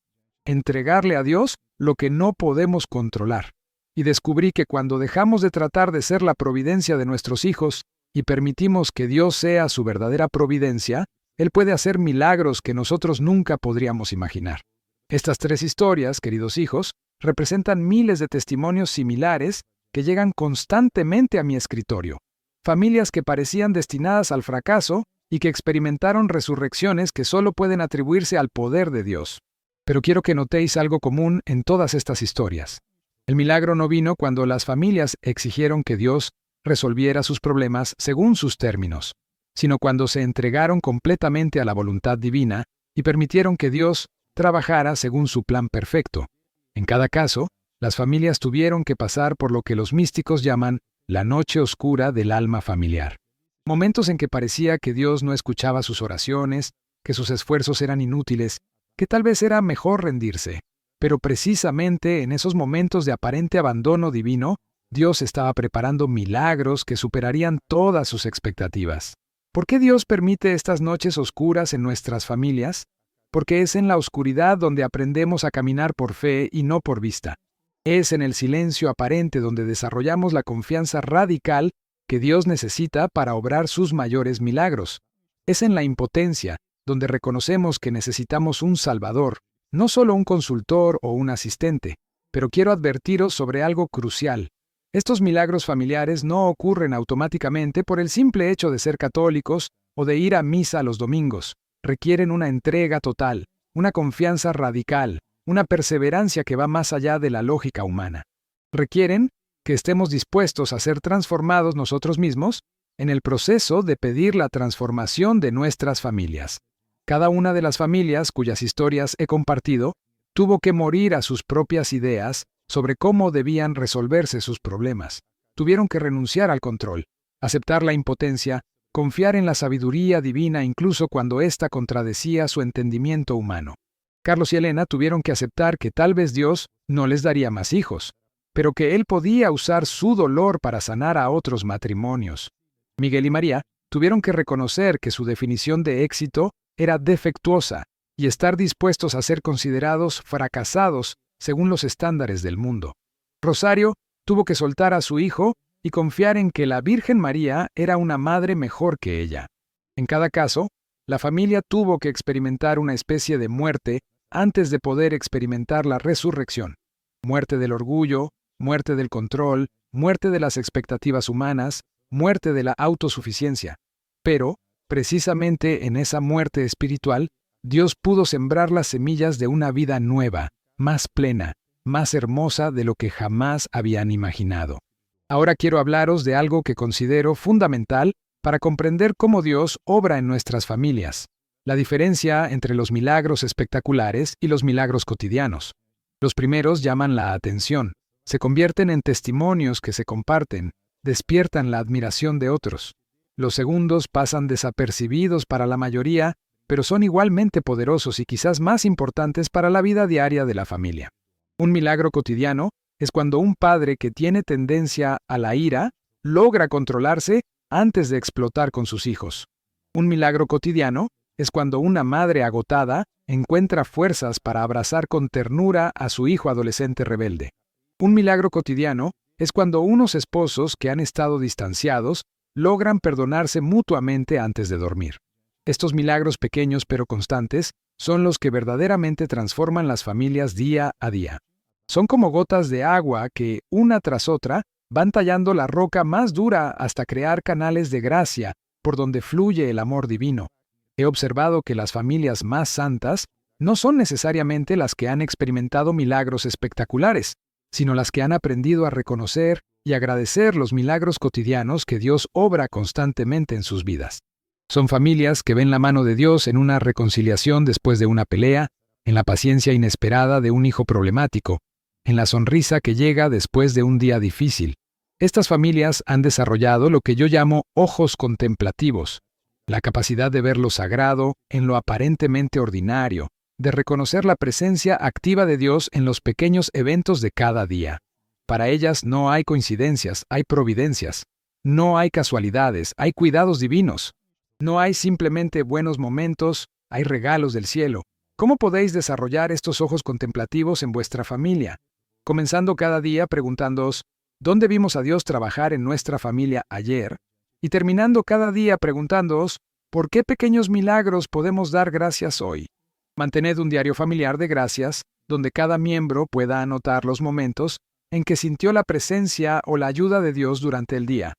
entregarle a Dios lo que no podemos controlar. Y descubrí que cuando dejamos de tratar de ser la providencia de nuestros hijos y permitimos que Dios sea su verdadera providencia, Él puede hacer milagros que nosotros nunca podríamos imaginar». Estas 3 historias, queridos hijos, representan miles de testimonios similares que llegan constantemente a mi escritorio. Familias que parecían destinadas al fracaso y que experimentaron resurrecciones que solo pueden atribuirse al poder de Dios. Pero quiero que notéis algo común en todas estas historias. El milagro no vino cuando las familias exigieron que Dios resolviera sus problemas según sus términos, sino cuando se entregaron completamente a la voluntad divina y permitieron que Dios trabajara según su plan perfecto. En cada caso, las familias tuvieron que pasar por lo que los místicos llaman la noche oscura del alma familiar. Momentos en que parecía que Dios no escuchaba sus oraciones, que sus esfuerzos eran inútiles, que tal vez era mejor rendirse. Pero precisamente en esos momentos de aparente abandono divino, Dios estaba preparando milagros que superarían todas sus expectativas. ¿Por qué Dios permite estas noches oscuras en nuestras familias? Porque es en la oscuridad donde aprendemos a caminar por fe y no por vista. Es en el silencio aparente donde desarrollamos la confianza radical que Dios necesita para obrar sus mayores milagros. Es en la impotencia donde reconocemos que necesitamos un Salvador, no solo un consultor o un asistente. Pero quiero advertiros sobre algo crucial. Estos milagros familiares no ocurren automáticamente por el simple hecho de ser católicos o de ir a misa los domingos. Requieren una entrega total, una confianza radical, una perseverancia que va más allá de la lógica humana. Requieren que estemos dispuestos a ser transformados nosotros mismos en el proceso de pedir la transformación de nuestras familias. Cada una de las familias cuyas historias he compartido tuvo que morir a sus propias ideas sobre cómo debían resolverse sus problemas. Tuvieron que renunciar al control, aceptar la impotencia, confiar en la sabiduría divina incluso cuando ésta contradecía su entendimiento humano. Carlos y Elena tuvieron que aceptar que tal vez Dios no les daría más hijos, pero que Él podía usar su dolor para sanar a otros matrimonios. Miguel y María tuvieron que reconocer que su definición de éxito era defectuosa y estar dispuestos a ser considerados fracasados según los estándares del mundo. Rosario tuvo que soltar a su hijo y confiar en que la Virgen María era una madre mejor que ella. En cada caso, la familia tuvo que experimentar una especie de muerte antes de poder experimentar la resurrección. Muerte del orgullo, muerte del control, muerte de las expectativas humanas, muerte de la autosuficiencia. Pero, precisamente en esa muerte espiritual, Dios pudo sembrar las semillas de una vida nueva, más plena, más hermosa de lo que jamás habían imaginado. Ahora quiero hablaros de algo que considero fundamental para comprender cómo Dios obra en nuestras familias: la diferencia entre los milagros espectaculares y los milagros cotidianos. Los primeros llaman la atención, se convierten en testimonios que se comparten, despiertan la admiración de otros. Los segundos pasan desapercibidos para la mayoría, pero son igualmente poderosos y quizás más importantes para la vida diaria de la familia. Un milagro cotidiano es cuando un padre que tiene tendencia a la ira logra controlarse antes de explotar con sus hijos. Un milagro cotidiano es cuando una madre agotada encuentra fuerzas para abrazar con ternura a su hijo adolescente rebelde. Un milagro cotidiano es cuando unos esposos que han estado distanciados logran perdonarse mutuamente antes de dormir. Estos milagros pequeños pero constantes son los que verdaderamente transforman las familias día a día. Son como gotas de agua que, una tras otra, van tallando la roca más dura hasta crear canales de gracia por donde fluye el amor divino. He observado que las familias más santas no son necesariamente las que han experimentado milagros espectaculares, sino las que han aprendido a reconocer y agradecer los milagros cotidianos que Dios obra constantemente en sus vidas. Son familias que ven la mano de Dios en una reconciliación después de una pelea, en la paciencia inesperada de un hijo problemático, en la sonrisa que llega después de un día difícil. Estas familias han desarrollado lo que yo llamo ojos contemplativos, la capacidad de ver lo sagrado en lo aparentemente ordinario, de reconocer la presencia activa de Dios en los pequeños eventos de cada día. Para ellas no hay coincidencias, hay providencias. No hay casualidades, hay cuidados divinos. No hay simplemente buenos momentos, hay regalos del cielo. ¿Cómo podéis desarrollar estos ojos contemplativos en vuestra familia? Comenzando cada día preguntándoos, ¿dónde vimos a Dios trabajar en nuestra familia ayer? Y terminando cada día preguntándoos, ¿por qué pequeños milagros podemos dar gracias hoy? Mantened un diario familiar de gracias, donde cada miembro pueda anotar los momentos en que sintió la presencia o la ayuda de Dios durante el día.